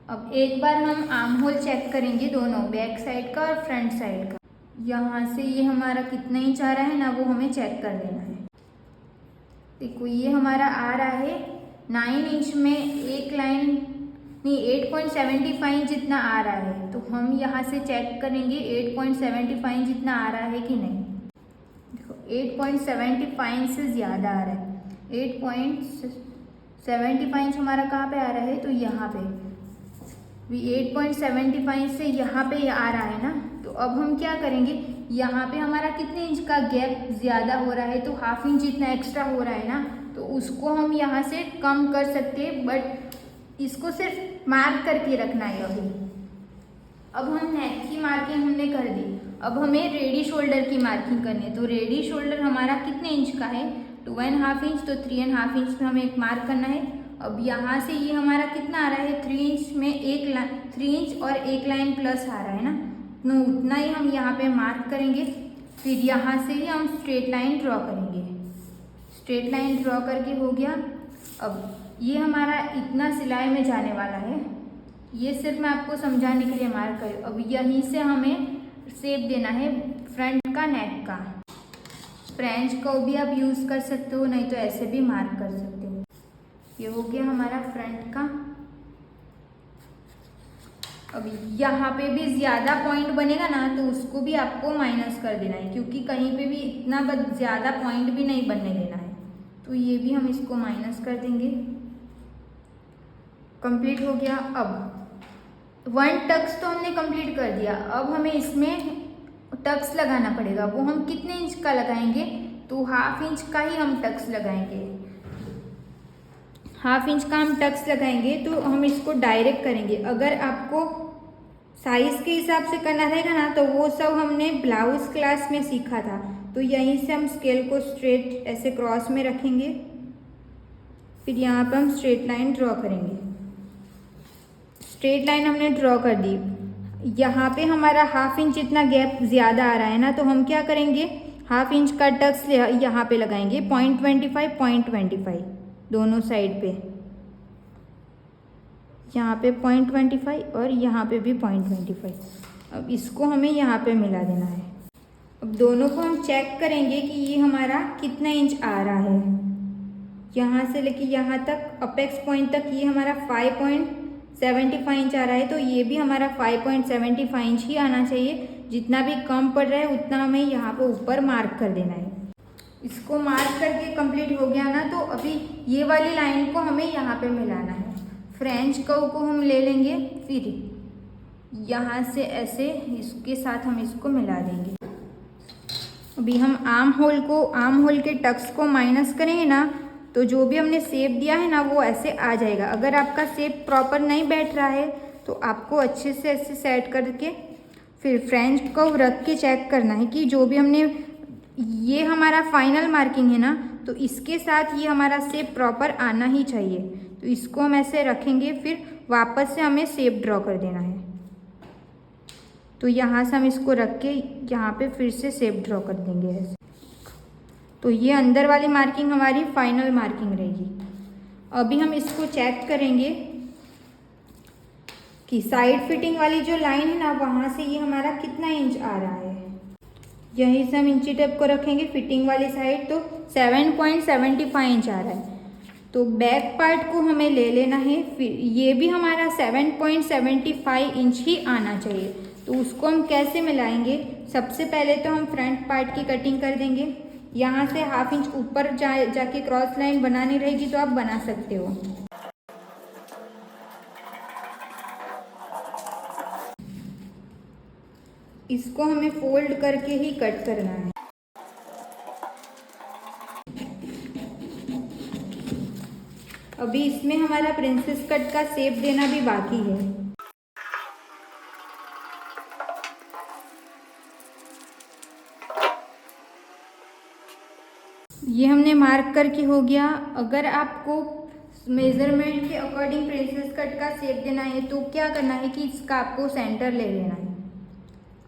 A: अब एक बार हम आर्म होल चेक करेंगे दोनों, बैक साइड का और फ्रंट साइड का। यहाँ से ये हमारा कितना इंच आ रहा है ना वो हमें चेक कर लेना है। देखो ये हमारा आ रहा है 9 इंच में एक लाइन नहीं 8.75 इंच जितना आ रहा है। तो हम यहाँ से चेक करेंगे 8.75 इंच जितना आ रहा है कि नहीं। देखो 8.75 इंच से ज़्यादा आ रहा है। 8.75 इंच हमारा कहाँ पे आ रहा है तो यहाँ पे भी 8.75 इंच से यहाँ पे आ रहा है ना। तो अब हम क्या करेंगे, यहाँ पे हमारा कितने इंच का गैप ज़्यादा हो रहा है तो हाफ इंच जितना एक्स्ट्रा हो रहा है ना, तो उसको हम यहाँ से कम कर सकते हैं। बट इसको सिर्फ मार्क करके रखना है अभी। अब हम नेक की मार्किंग हमने कर दी। अब हमें रेडी शोल्डर की मार्किंग करनी है। तो रेडी शोल्डर हमारा कितने इंच का है 2.5 इंच, तो 3.5 इंच पे हमें एक मार्क करना है। अब यहाँ से ये हमारा कितना आ रहा है 3 इंच में 3 इंच और एक लाइन प्लस आ रहा है ना, तो उतना ही हम यहाँ पे मार्क करेंगे। फिर यहाँ से ही हम स्ट्रेट लाइन ड्रॉ करेंगे। स्ट्रेट लाइन ड्रॉ करके हो गया। अब ये हमारा इतना सिलाई में जाने वाला है। ये सिर्फ मैं आपको समझाने के लिए मार्क करूँ। अब यहीं से हमें शेप देना है फ्रंट का नेक का। फ्रेंच को भी आप यूज़ कर सकते हो, नहीं तो ऐसे भी मार्क कर सकते हो। ये हो गया हमारा फ्रंट का। अब यहाँ पे भी ज़्यादा पॉइंट बनेगा ना तो उसको भी आपको माइनस कर देना है, क्योंकि कहीं पे भी इतना ज़्यादा पॉइंट भी नहीं बनने देना है। तो ये भी हम इसको माइनस कर देंगे। कंप्लीट हो गया। अब 1 टक्स तो हमने कंप्लीट कर दिया। अब हमें इसमें टक्स लगाना पड़ेगा। वो हम कितने इंच का लगाएंगे तो हाफ इंच का ही हम टक्स लगाएंगे। हाफ इंच का हम टक्स लगाएंगे तो हम इसको डायरेक्ट करेंगे। अगर आपको साइज़ के हिसाब से करना रहेगा ना तो वो सब हमने ब्लाउज क्लास में सीखा था। तो यहीं से हम स्केल को स्ट्रेट ऐसे क्रॉस में रखेंगे। फिर यहाँ पर हम स्ट्रेट लाइन ड्रॉ करेंगे। स्ट्रेट लाइन हमने ड्रॉ कर दी। यहाँ पे हमारा हाफ इंच इतना गैप ज़्यादा आ रहा है ना, तो हम क्या करेंगे हाफ इंच का टक्स यहाँ पे लगाएंगे 0.25 दोनों साइड पे। यहाँ पे 0.25 और यहाँ पे भी 0.25। अब इसको हमें यहाँ पे मिला देना है। अब दोनों को हम चेक करेंगे कि ये हमारा कितना इंच आ रहा है। यहाँ से लेके यहाँ तक अपेक्स पॉइंट तक ये हमारा 5.75 इंच आ रहा है। तो ये भी हमारा 5.75 इंच ही आना चाहिए। जितना भी कम पड़ रहा है उतना हमें यहाँ पे ऊपर मार्क कर देना है। इसको मार्क करके कंप्लीट हो गया ना, तो अभी ये वाली लाइन को हमें यहाँ पे मिलाना है। फ्रेंच कर्व को हम ले लेंगे, फिर यहाँ से ऐसे इसके साथ हम इसको मिला देंगे। अभी हम आर्म होल के टक्स को माइनस करेंगे ना, तो जो भी हमने शेप दिया है ना वो ऐसे आ जाएगा। अगर आपका शेप प्रॉपर नहीं बैठ रहा है तो आपको अच्छे से ऐसे सेट करके फिर फ्रेंच कर्व रख के चेक करना है कि जो भी हमने, ये हमारा फाइनल मार्किंग है ना, तो इसके साथ ये हमारा शेप प्रॉपर आना ही चाहिए। तो इसको हम ऐसे रखेंगे, फिर वापस से हमें शेप ड्रॉ कर देना है। तो यहाँ से हम इसको रख के यहाँ पे फिर से शेप ड्रॉ कर देंगे ऐसे। तो ये अंदर वाली मार्किंग हमारी फाइनल मार्किंग रहेगी। अभी हम इसको चेक करेंगे कि साइड फिटिंग वाली जो लाइन है ना, वहाँ से ये हमारा कितना इंच आ रहा है। यहीं से हम इंची टेप को रखेंगे फिटिंग वाली साइड, तो 7.75 इंच आ रहा है। तो बैक पार्ट को हमें ले लेना है, फिर ये भी हमारा 7.75 इंच ही आना चाहिए। तो उसको हम कैसे मिलाएंगे, सबसे पहले तो हम फ्रंट पार्ट की कटिंग कर देंगे। यहाँ से हाफ इंच ऊपर जाके क्रॉस लाइन बनानी रहेगी तो आप बना सकते हो। इसको हमें फोल्ड करके ही कट करना है। अभी इसमें हमारा प्रिंसेस कट का शेप देना भी बाकी है। ये हमने मार्क करके हो गया। अगर आपको मेजरमेंट के अकॉर्डिंग प्रिंसेस कट का शेप देना है तो क्या करना है कि इसका आपको सेंटर ले लेना है।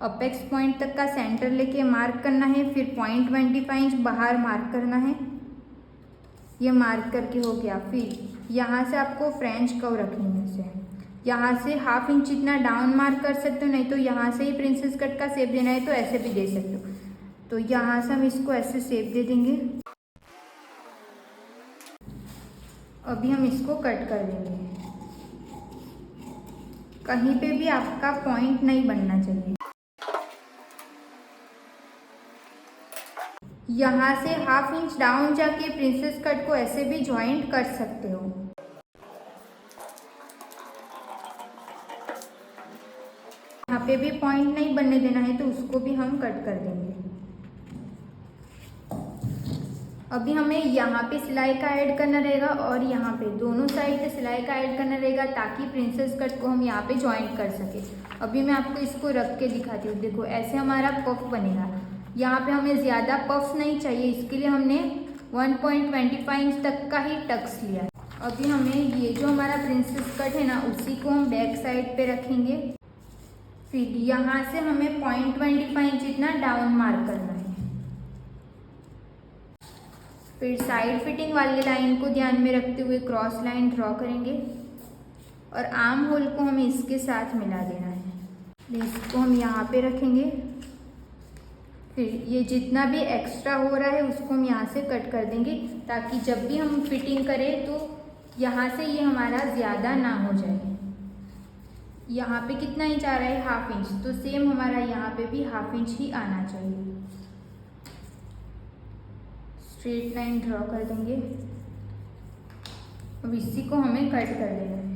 A: अपेक्स पॉइंट तक का सेंटर लेके मार्क करना है, फिर 0.25 इंच बाहर मार्क करना है। ये मार्क करके हो गया। फिर यहाँ से आपको फ्रेंच कर्व रखनी है इसे। यहाँ से हाफ इंच जितना डाउन मार्क कर सकते हो, नहीं तो यहाँ से ही प्रिंसेस कट का शेप देना है तो ऐसे भी दे सकते हो। तो यहाँ से हम इसको ऐसे शेप दे देंगे। अभी हम इसको कट कर देंगे। कहीं पे भी आपका पॉइंट नहीं बनना चाहिए। यहाँ से हाफ इंच डाउन जाके प्रिंसेस कट को ऐसे भी ज्वाइंट कर सकते हो। यहाँ पे भी पॉइंट नहीं बनने देना है तो उसको भी हम कट कर देंगे। अभी हमें यहाँ पे सिलाई का ऐड करना रहेगा और यहाँ पे दोनों साइड पे सिलाई का ऐड करना रहेगा ताकि प्रिंसेस कट को हम यहाँ पे ज्वाइंट कर सके। अभी मैं आपको इसको रख के दिखाती हूँ। देखो ऐसे हमारा पफ बनेगा। यहाँ पे हमें ज़्यादा पफ्स नहीं चाहिए, इसके लिए हमने 1.25 इंच तक का ही टक्स लिया है। अभी हमें ये जो हमारा प्रिंसेस कट है ना, उसी को हम बैक साइड पे रखेंगे। फिर यहाँ से हमें 0.25 इंच इतना डाउन मार्क करना है। फिर साइड फिटिंग वाली लाइन को ध्यान में रखते हुए क्रॉस लाइन ड्रॉ करेंगे और आर्म होल को हमें इसके साथ मिला देना है। इसको हम यहाँ पे रखेंगे। फिर ये जितना भी एक्स्ट्रा हो रहा है उसको हम यहाँ से कट कर देंगे ताकि जब भी हम फिटिंग करें तो यहाँ से ये हमारा ज़्यादा ना हो जाए। यहाँ पे कितना इंच आ रहा है, हाफ इंच, तो सेम हमारा यहाँ पे भी हाफ इंच ही आना चाहिए। स्ट्रेट लाइन ड्रॉ कर देंगे। अब इसी को हमें कट कर देना है।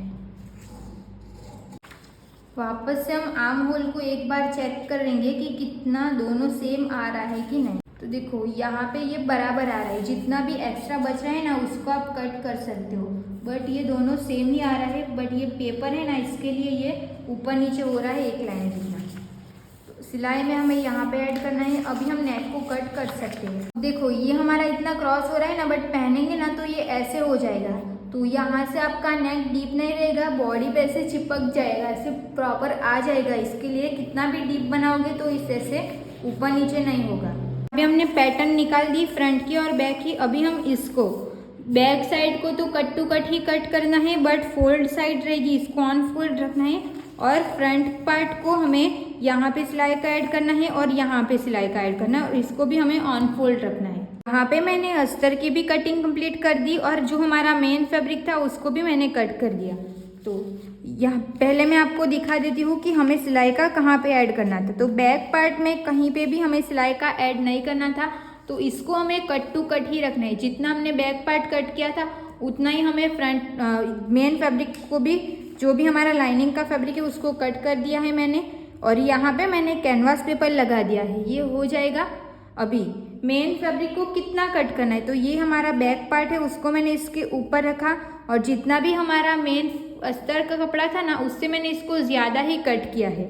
A: वापस से हम आर्म होल को एक बार चेक करेंगे कि कितना दोनों सेम आ रहा है कि नहीं। तो देखो यहाँ पे ये बराबर आ रहा है। जितना भी एक्स्ट्रा बच रहा है ना उसको आप कट कर सकते हो, बट ये दोनों सेम ही आ रहा है। बट ये पेपर है ना, इसके लिए ये ऊपर नीचे हो रहा है एक लाइन जितना। तो सिलाई में हमें यहाँ पे ऐड करना है। अभी हम नेक को कट कर सकते हैं। देखो ये हमारा इतना क्रॉस हो रहा है ना, बट पहनेंगे ना तो ये ऐसे हो जाएगा। तो यहाँ से आपका नेक डीप नहीं रहेगा, बॉडी पे ऐसे चिपक जाएगा, ऐसे प्रॉपर आ जाएगा। इसके लिए कितना भी डीप बनाओगे तो इससे से ऊपर नीचे नहीं होगा। अभी हमने पैटर्न निकाल दी फ्रंट की और बैक की। अभी हम इसको बैक साइड को तो कट टू कट ही कट करना है, बट फोल्ड साइड रहेगी, इसको ऑन फोल्ड रखना है। और फ्रंट पार्ट को हमें यहाँ पे सिलाई का ऐड करना है और यहाँ पे सिलाई का ऐड करना है और इसको भी हमें ऑन फोल्ड रखना है। यहाँ पे मैंने अस्तर की भी कटिंग कंप्लीट कर दी और जो हमारा मेन फैब्रिक था उसको भी मैंने कट कर दिया। तो यहाँ पहले मैं आपको दिखा देती हूँ कि हमें सिलाई का कहाँ पे ऐड करना था। तो बैक पार्ट में कहीं पे भी हमें सिलाई का ऐड नहीं करना था, तो इसको हमें कट टू कट ही रखना है। जितना हमने बैक पार्ट कट किया था उतना ही हमें फ्रंट मेन फैब्रिक को भी, जो भी हमारा लाइनिंग का फैब्रिक है उसको कट कर दिया है मैंने। और यहाँ पे मैंने कैनवास पेपर लगा दिया है, ये हो जाएगा। अभी मेन फैब्रिक को कितना कट करना है, तो ये हमारा बैक पार्ट है उसको मैंने इसके ऊपर रखा और जितना भी हमारा मेन अस्तर का कपड़ा था ना उससे मैंने इसको ज़्यादा ही कट किया है।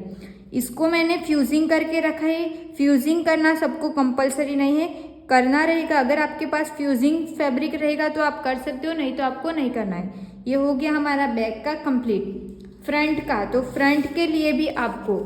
A: इसको मैंने फ्यूजिंग करके रखा है। फ्यूजिंग करना सबको कंपलसरी नहीं है, करना रहेगा। अगर आपके पास फ्यूजिंग फैब्रिक रहेगा तो आप कर सकते हो, नहीं तो आपको नहीं करना है। ये हो गया हमारा बैक का कंप्लीट। फ्रंट का, तो फ्रंट के लिए भी आपको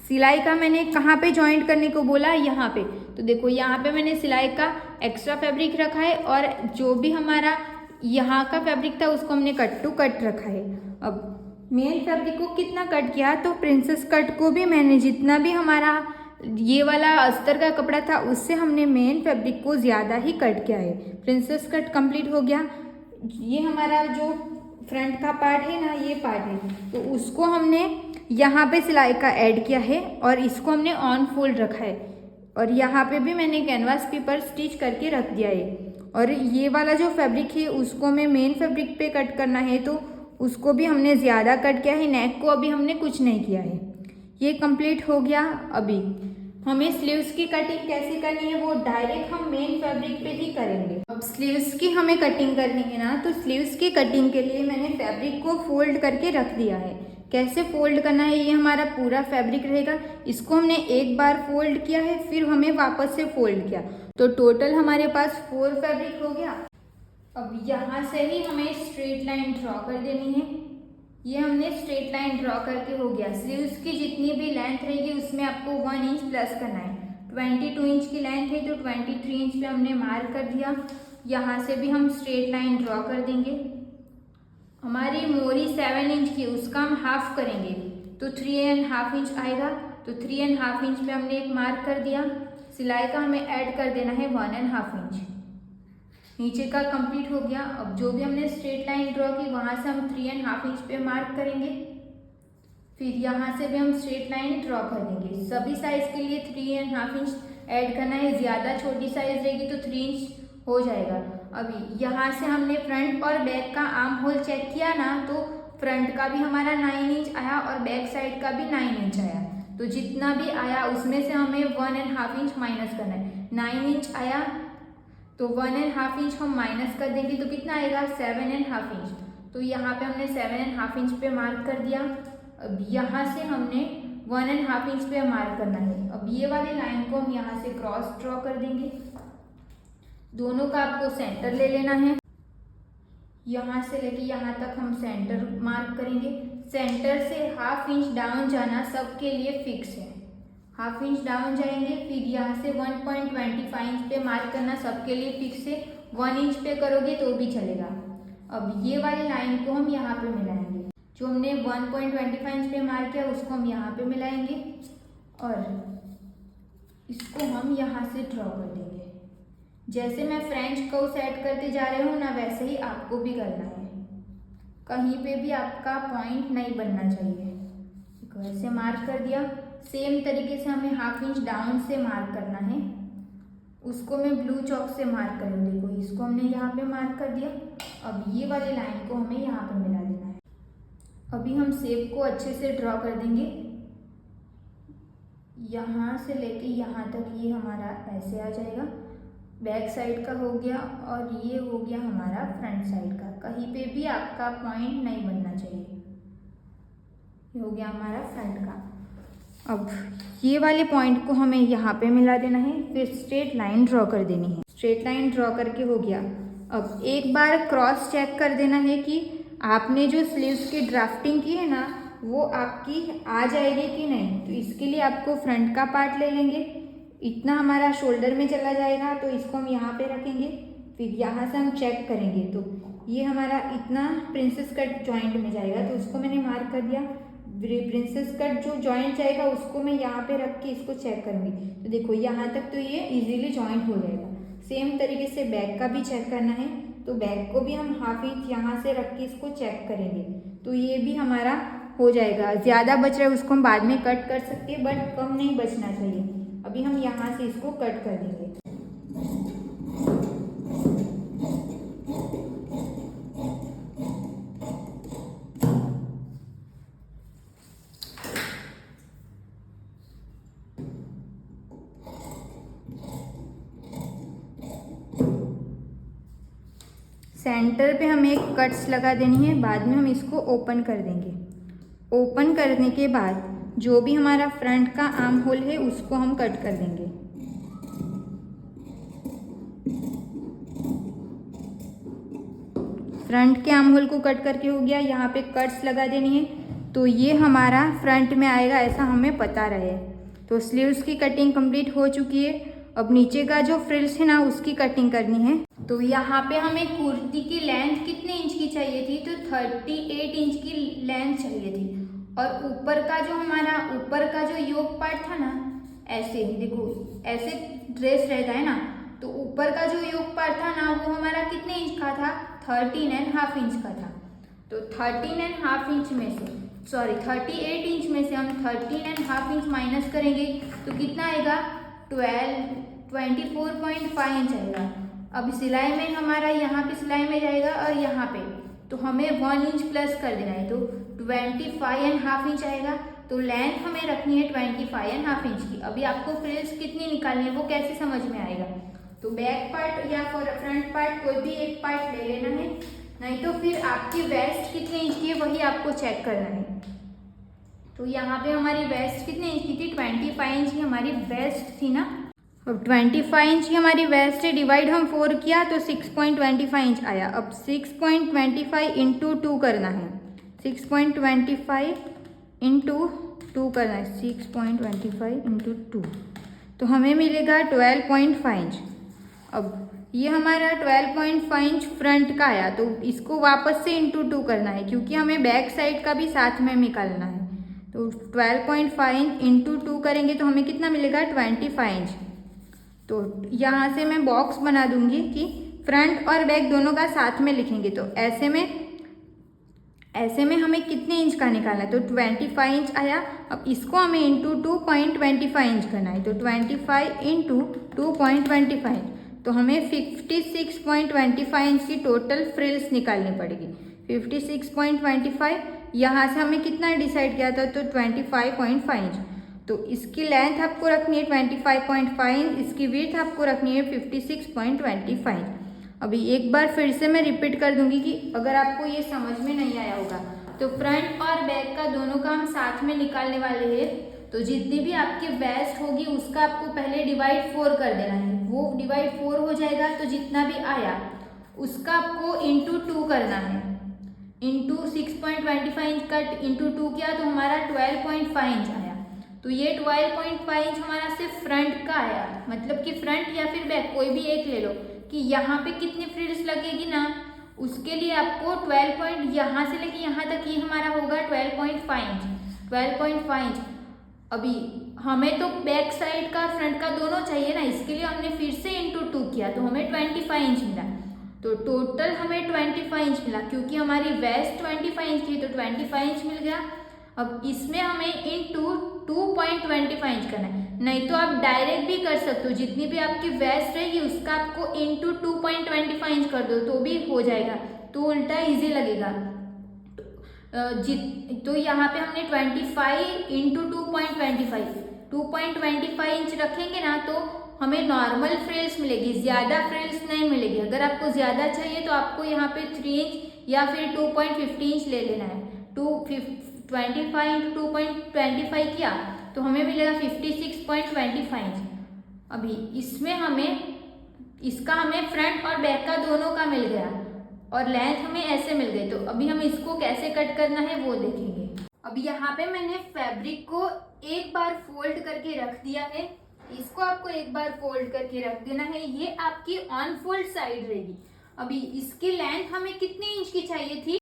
A: सिलाई का मैंने कहाँ पे जॉइंट करने को बोला, यहाँ पे। तो देखो यहाँ पे मैंने सिलाई का एक्स्ट्रा फैब्रिक रखा है और जो भी हमारा यहाँ का फैब्रिक था उसको हमने कट टू कट रखा है। अब मेन फैब्रिक को कितना कट किया, तो प्रिंसेस कट को भी मैंने जितना भी हमारा ये वाला अस्तर का कपड़ा था उससे हमने मेन फैब्रिक को ज़्यादा ही कट किया है। प्रिंसेस कट कंप्लीट हो गया। ये हमारा जो फ्रंट का पार्ट है ना, ये पार्ट है, तो उसको हमने यहाँ पे सिलाई का ऐड किया है और इसको हमने ऑन फोल्ड रखा है। और यहाँ पे भी मैंने कैनवास पेपर स्टिच करके रख दिया है। और ये वाला जो फैब्रिक है उसको हमें मेन फैब्रिक पे कट करना है, तो उसको भी हमने ज़्यादा कट किया है। नेक को अभी हमने कुछ नहीं किया है। ये कंप्लीट हो गया। अभी हमें स्लीव्स की कटिंग कैसे करनी है वो डायरेक्ट हम मेन फैब्रिक पे ही करेंगे। अब स्लीव्स की हमें कटिंग करनी है ना, तो स्लीव्स की कटिंग के लिए मैंने फैब्रिक को फोल्ड करके रख दिया है। कैसे फोल्ड करना है, ये हमारा पूरा फैब्रिक रहेगा। इसको हमने एक बार फोल्ड किया है, फिर हमें वापस से फोल्ड किया, तो टोटल हमारे पास 4 फैब्रिक हो गया। अब यहाँ से ही हमें स्ट्रेट लाइन ड्रॉ कर देनी है। ये हमने स्ट्रेट लाइन ड्रॉ करके हो गया। स्लीव्स की जितनी भी लेंथ रहेगी उसमें आपको 1 इंच प्लस करना है। 22 इंच की लेंथ है तो 23 इंच पे हमने मार्क कर दिया। यहाँ से भी हम स्ट्रेट लाइन ड्रॉ कर देंगे। हमारी मोरी 7 इंच की, उसका हम हाफ करेंगे तो 3.5 इंच आएगा। तो 3.5 इंच पे हमने एक मार्क कर दिया। सिलाई का हमें ऐड कर देना है 1.5 इंच। नीचे का कंप्लीट हो गया। अब जो भी हमने स्ट्रेट लाइन ड्रॉ की वहाँ से हम 3.5 इंच पे मार्क करेंगे। फिर यहाँ से भी हम स्ट्रेट लाइन ड्रॉ कर देंगे। सभी साइज के लिए 3.5 इंच ऐड करना है। ज़्यादा छोटी साइज रहेगी तो 3 इंच हो जाएगा। अभी यहाँ से हमने फ्रंट और बैक का आर्म होल चेक किया ना, तो फ्रंट का भी हमारा 9 इंच आया और बैक साइड का भी 9 इंच आया। तो जितना भी आया उसमें से हमें 1.5 इंच माइनस करना है। 9 इंच आया तो 1.5 इंच हम माइनस कर देंगे तो कितना आएगा, 7.5 इंच। तो यहाँ पे हमने 7.5 इंच पे मार्क कर दिया। अब यहाँ से हमने 1.5 इंच पे मार्क करना है। अब ये वाली लाइन को हम यहाँ से क्रॉस ड्रॉ कर देंगे। दोनों का आपको सेंटर ले लेना है। यहाँ से लेके यहाँ तक हम सेंटर मार्क करेंगे। सेंटर से 1/2 इंच डाउन जाना सबके लिए फिक्स है। 1/2 इंच डाउन जाएंगे। फिर यहाँ से 1.25 इंच पे मार्क करना सबके लिए फिक्स है। 1 इंच पे करोगे तो भी चलेगा। अब ये वाली लाइन को हम यहाँ पे मिलाएंगे। जो हमने 1.25 इंच पे मार्क किया उसको हम यहाँ पे मिलाएंगे और इसको हम यहाँ से ड्रॉ कर देंगे। जैसे मैं फ्रेंच कर्व सेट करते जा रहे हूँ ना, वैसे ही आपको भी करना है। कहीं पे भी आपका पॉइंट नहीं बनना चाहिए। ऐसे मार्क कर दिया। सेम तरीके से हमें 1/2 इंच डाउन से मार्क करना है। उसको मैं ब्लू चॉक से मार्क कर दूँ। देखो इसको हमने यहाँ पे मार्क कर दिया। अब ये वाली लाइन को हमें यहाँ पे मिला देना है। अभी हम शेप को अच्छे से ड्रॉ कर देंगे। यहाँ से लेके यहाँ तक ये हमारा ऐसे आ जाएगा। बैक साइड का हो गया और ये हो गया हमारा फ्रंट साइड का। कहीं पे भी आपका पॉइंट नहीं बनना चाहिए। ये हो गया हमारा फ्रंट का। अब ये वाले पॉइंट को हमें यहाँ पे मिला देना है। फिर स्ट्रेट लाइन ड्रॉ कर देनी है। स्ट्रेट लाइन ड्रॉ करके हो गया। अब एक बार क्रॉस चेक कर देना है कि आपने जो स्लीव्स की ड्राफ्टिंग की है ना, वो आपकी आ जाएगी कि नहीं। तो इसके लिए आपको फ्रंट का पार्ट ले लेंगे। इतना हमारा शोल्डर में चला जाएगा तो इसको हम यहाँ पे रखेंगे। फिर यहाँ से हम चेक करेंगे तो ये हमारा इतना प्रिंसेस कट जॉइंट में जाएगा, तो उसको मैंने मार्क कर दिया। प्रिंसेस कट जो जॉइंट जाएगा उसको मैं यहाँ पे रख के इसको चेक करूँगी। तो देखो यहाँ तक तो ये इजीली जॉइंट हो जाएगा। सेम तरीके से बैक का भी चेक करना है, तो बैक को भी हम 1/2 इंच यहाँ से रख के इसको चेक करेंगे। तो ये भी हमारा हो जाएगा। ज़्यादा बच रहा है उसको हम बाद में कट कर सकते हैं, बट कम नहीं बचना चाहिए। अभी हम यहाँ से इसको कट कर देंगे। सेंटर पे हमें एक कट्स लगा देनी है। बाद में हम इसको ओपन कर देंगे। ओपन करने के बाद जो भी हमारा फ्रंट का आर्म होल है उसको हम कट कर देंगे। फ्रंट के आर्म होल को कट करके हो गया, यहाँ पे कट्स लगा देनी है तो ये हमारा फ्रंट में आएगा, ऐसा हमें पता रहे। तो स्लीव्स की कटिंग कंप्लीट हो चुकी है। अब नीचे का जो फ्रिल्स है ना उसकी कटिंग करनी है। तो यहाँ पे हमें कुर्ती की लेंथ कितने इंच की चाहिए थी, तो 38 इंच की लेंथ चाहिए थी। और ऊपर का जो हमारा ऊपर का जो योक पार्ट था ना, ऐसे देखो ऐसे ड्रेस रहता है ना, तो ऊपर का जो योक पार्ट था ना वो हमारा कितने इंच का था, 13.5 इंच का था। तो 13.5 इंच में से 38 इंच में से हम 13.5 इंच माइनस करेंगे तो कितना आएगा, 24.5 इंच आएगा। अब सिलाई में हमारा यहाँ पे सिलाई में जाएगा और यहाँ पे तो हमें 1 इंच प्लस कर देना है, तो 25.5 इंच आएगा। तो लेंथ हमें रखनी है 25.5 इंच की। अभी आपको फ्रिल्स कितनी निकालनी है वो कैसे समझ में आएगा, तो बैक पार्ट या फ्रंट पार्ट कोई भी एक पार्ट ले लेना है, नहीं तो फिर आपकी वेस्ट कितने इंच की है वही आपको चेक करना है। तो यहाँ पे हमारी वेस्ट कितने इंच की थी, 25 इंच की हमारी वेस्ट थी ना। अब 25 इंच की हमारी वेस्ट है, डिवाइड हम 4 किया तो 6.25 इंच आया। अब 6.25 इंटू 2 करना है, 6.25 इंटू 2 करना है, 6.25 इंटू 2 तो हमें मिलेगा 12.5 इंच। अब ये हमारा 12.5 इंच फ्रंट का आया, तो इसको वापस से इंटू 2 करना है क्योंकि हमें बैक साइड का भी साथ में निकालना है। तो 12.5 इंच इंटू 2 करेंगे तो हमें कितना मिलेगा, 25 इंच। तो यहाँ से मैं बॉक्स बना दूंगी कि फ्रंट और बैक दोनों का साथ में लिखेंगे। तो ऐसे में हमें कितने इंच का निकालना है, तो 25 इंच आया। अब इसको हमें इंटू 2.25 इंच करना है, तो 25 इंटू 2.25 तो हमें 56.25 इंच की टोटल फ्रिल्स निकालनी पड़ेगी। 56.25 यहाँ से हमें कितना डिसाइड किया था, तो 25.5 इंच। तो इसकी लेंथ आपको रखनी है 25.5 इंच, इसकी विड्थ आपको रखनी है 56.25। अभी एक बार फिर से मैं रिपीट कर दूंगी कि अगर आपको ये समझ में नहीं आया होगा, तो फ्रंट और बैक का दोनों का हम साथ में निकालने वाले हैं। तो जितनी भी आपकी वेस्ट होगी उसका आपको पहले डिवाइड 4 कर देना है, वो डिवाइड 4 हो जाएगा तो जितना भी आया उसका आपको इंटू 2 करना है। इंटू 6.25 इंच का इंटू 2 किया तो हमारा 12.5 इंच आया। तो ये 12.5 इंच हमारा सिर्फ फ्रंट का आया, मतलब कि फ्रंट या फिर बैक कोई भी एक ले लो कि यहाँ पे कितनी फ्रिल्स लगेगी ना, उसके लिए आपको 12 यहाँ से लेके यहाँ तक ये हमारा होगा 12.5 इंच, 12.5 इंच। अभी हमें तो बैक साइड का फ्रंट का दोनों चाहिए ना, इसके लिए हमने फिर से इंटू 2 किया तो हमें 25 इंच मिला। तो टोटल हमें 25 इंच मिला क्योंकि हमारी वेस्ट 25 इंच की, तो 25 इंच मिल गया। अब इसमें हमें इंटू 2.25 इंच करना है, नहीं तो आप डायरेक्ट भी कर सकते हो, जितनी भी आपकी वेस्ट रहेगी उसका आपको इंटू 2.25 इंच कर दो तो भी हो जाएगा, तो उल्टा इजी लगेगा। तो यहाँ पे हमने 25 इंटू 2.25 इंच रखेंगे ना तो हमें नॉर्मल फ्रिल्स मिलेगी, ज़्यादा फ्रिल्स नहीं मिलेगी। अगर आपको ज़्यादा चाहिए तो आपको यहाँ पे 3 इंच या फिर 2.50 इंच ले लेना है। 25 इंटू 2.25 किया तो हमें मिलेगा 56.25 इंच। अभी इसमें इसका हमें फ्रंट और बैक का दोनों का मिल गया और लेंथ हमें ऐसे मिल गई। तो अभी हम इसको कैसे कट करना है वो देखेंगे। अब यहाँ पे मैंने फैब्रिक को एक बार फोल्ड करके रख दिया है, इसको आपको एक बार फोल्ड करके रख देना है, ये आपकी ऑन फोल्ड साइड रहेगी। अभी इसकी लेंथ हमें कितने इंच की चाहिए थी,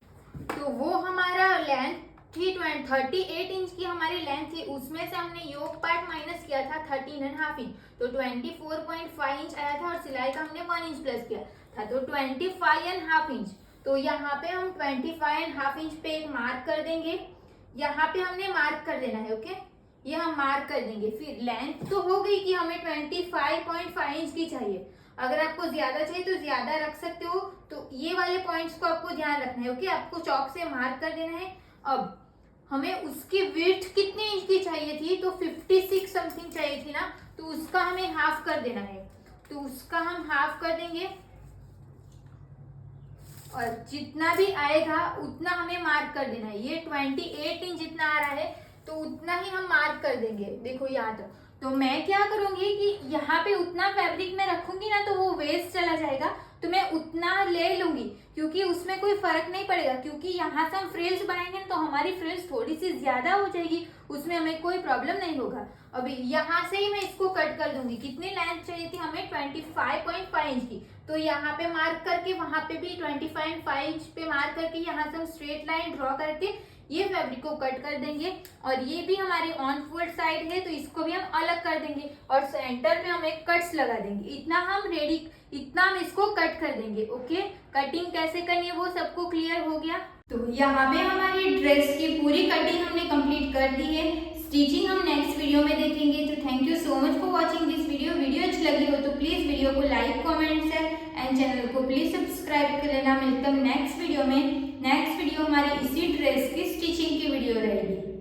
A: तो वो हमारा लेंथ थी 38 इंच की हमारी लेंथ थी, उसमें से हमने योक पार्ट माइनस किया था 13.5 इंच, तो 24.5 इंच आया था और सिलाई का हमने 1 इंच प्लस किया था, तो 25.5 इंच। तो यहाँ पे हम 25.5 इंच पे एक मार्क कर देंगे, यहाँ पे हमने मार्क कर देना है, ओके, ये हम मार्क कर देंगे। फिर लेंथ तो हो गई कि हमें 25.5 इंच की चाहिए, अगर आपको ज्यादा चाहिए तो ज्यादा रख सकते हो, तो ये वाले पॉइंट्स को आपको ध्यान रखना है, ओके, आपको चौक से मार्क कर देना है। अब हमें उसकी विड्थ कितने इंच की चाहिए थी, तो 56 समथिंग चाहिए थी ना, तो उसका हमें हाफ कर देना है, तो उसका हम हाफ कर देंगे और जितना भी आएगा उतना हमें मार्क कर देना है। ये 28 इंच जितना आ रहा है तो उतना ही हम मार्क कर देंगे। देखो यहाँ तो मैं क्या करूंगी कि यहाँ पे उतना फैब्रिक मैं रखूंगी ना तो वो वेस्ट चला जाएगा, तो मैं उतना ले लूंगी क्योंकि उसमें कोई फर्क नहीं पड़ेगा, क्योंकि यहाँ से हम फ्रिल्स बनाएंगे ना तो हमारी फ्रिल्स थोड़ी सी ज्यादा हो जाएगी, उसमें हमें कोई प्रॉब्लम नहीं होगा। अभी यहाँ से ही मैं इसको कट कर दूंगी। कितनी लेंथ चाहिए थी हमें? 25.5 इंच की। तो यहाँ पे मार्क करके वहां पे भी 25.5 इंच पे मार्क करके यहाँ से हम स्ट्रेट लाइन ड्रॉ करके ये फैब्रिक को कट कर देंगे। और ये भी हमारी ऑन फोल्ड साइड है तो इसको भी हम अलग कर देंगे और सेंटर में हम एक कट्स लगा देंगे। इतना हम इसको कट कर देंगे। ओके, कटिंग कैसे करनी है वो सबको क्लियर हो गया। तो यहाँ पे हमारी ड्रेस की पूरी कटिंग हमने कंप्लीट कर दी है। स्टिचिंग हम नेक्स्ट वीडियो में देखेंगे। तो thank you so much for watching this video. Video अच्छी लगी हो तो प्लीज वीडियो को like, comment, share and channel को प्लीज सब्सक्राइब कर लेना। मिलता हूं नेक्स्ट वीडियो में। नेक्स्ट वीडियो हमारी इसी ड्रेस की स्टिचिंग की वीडियो रहेगी।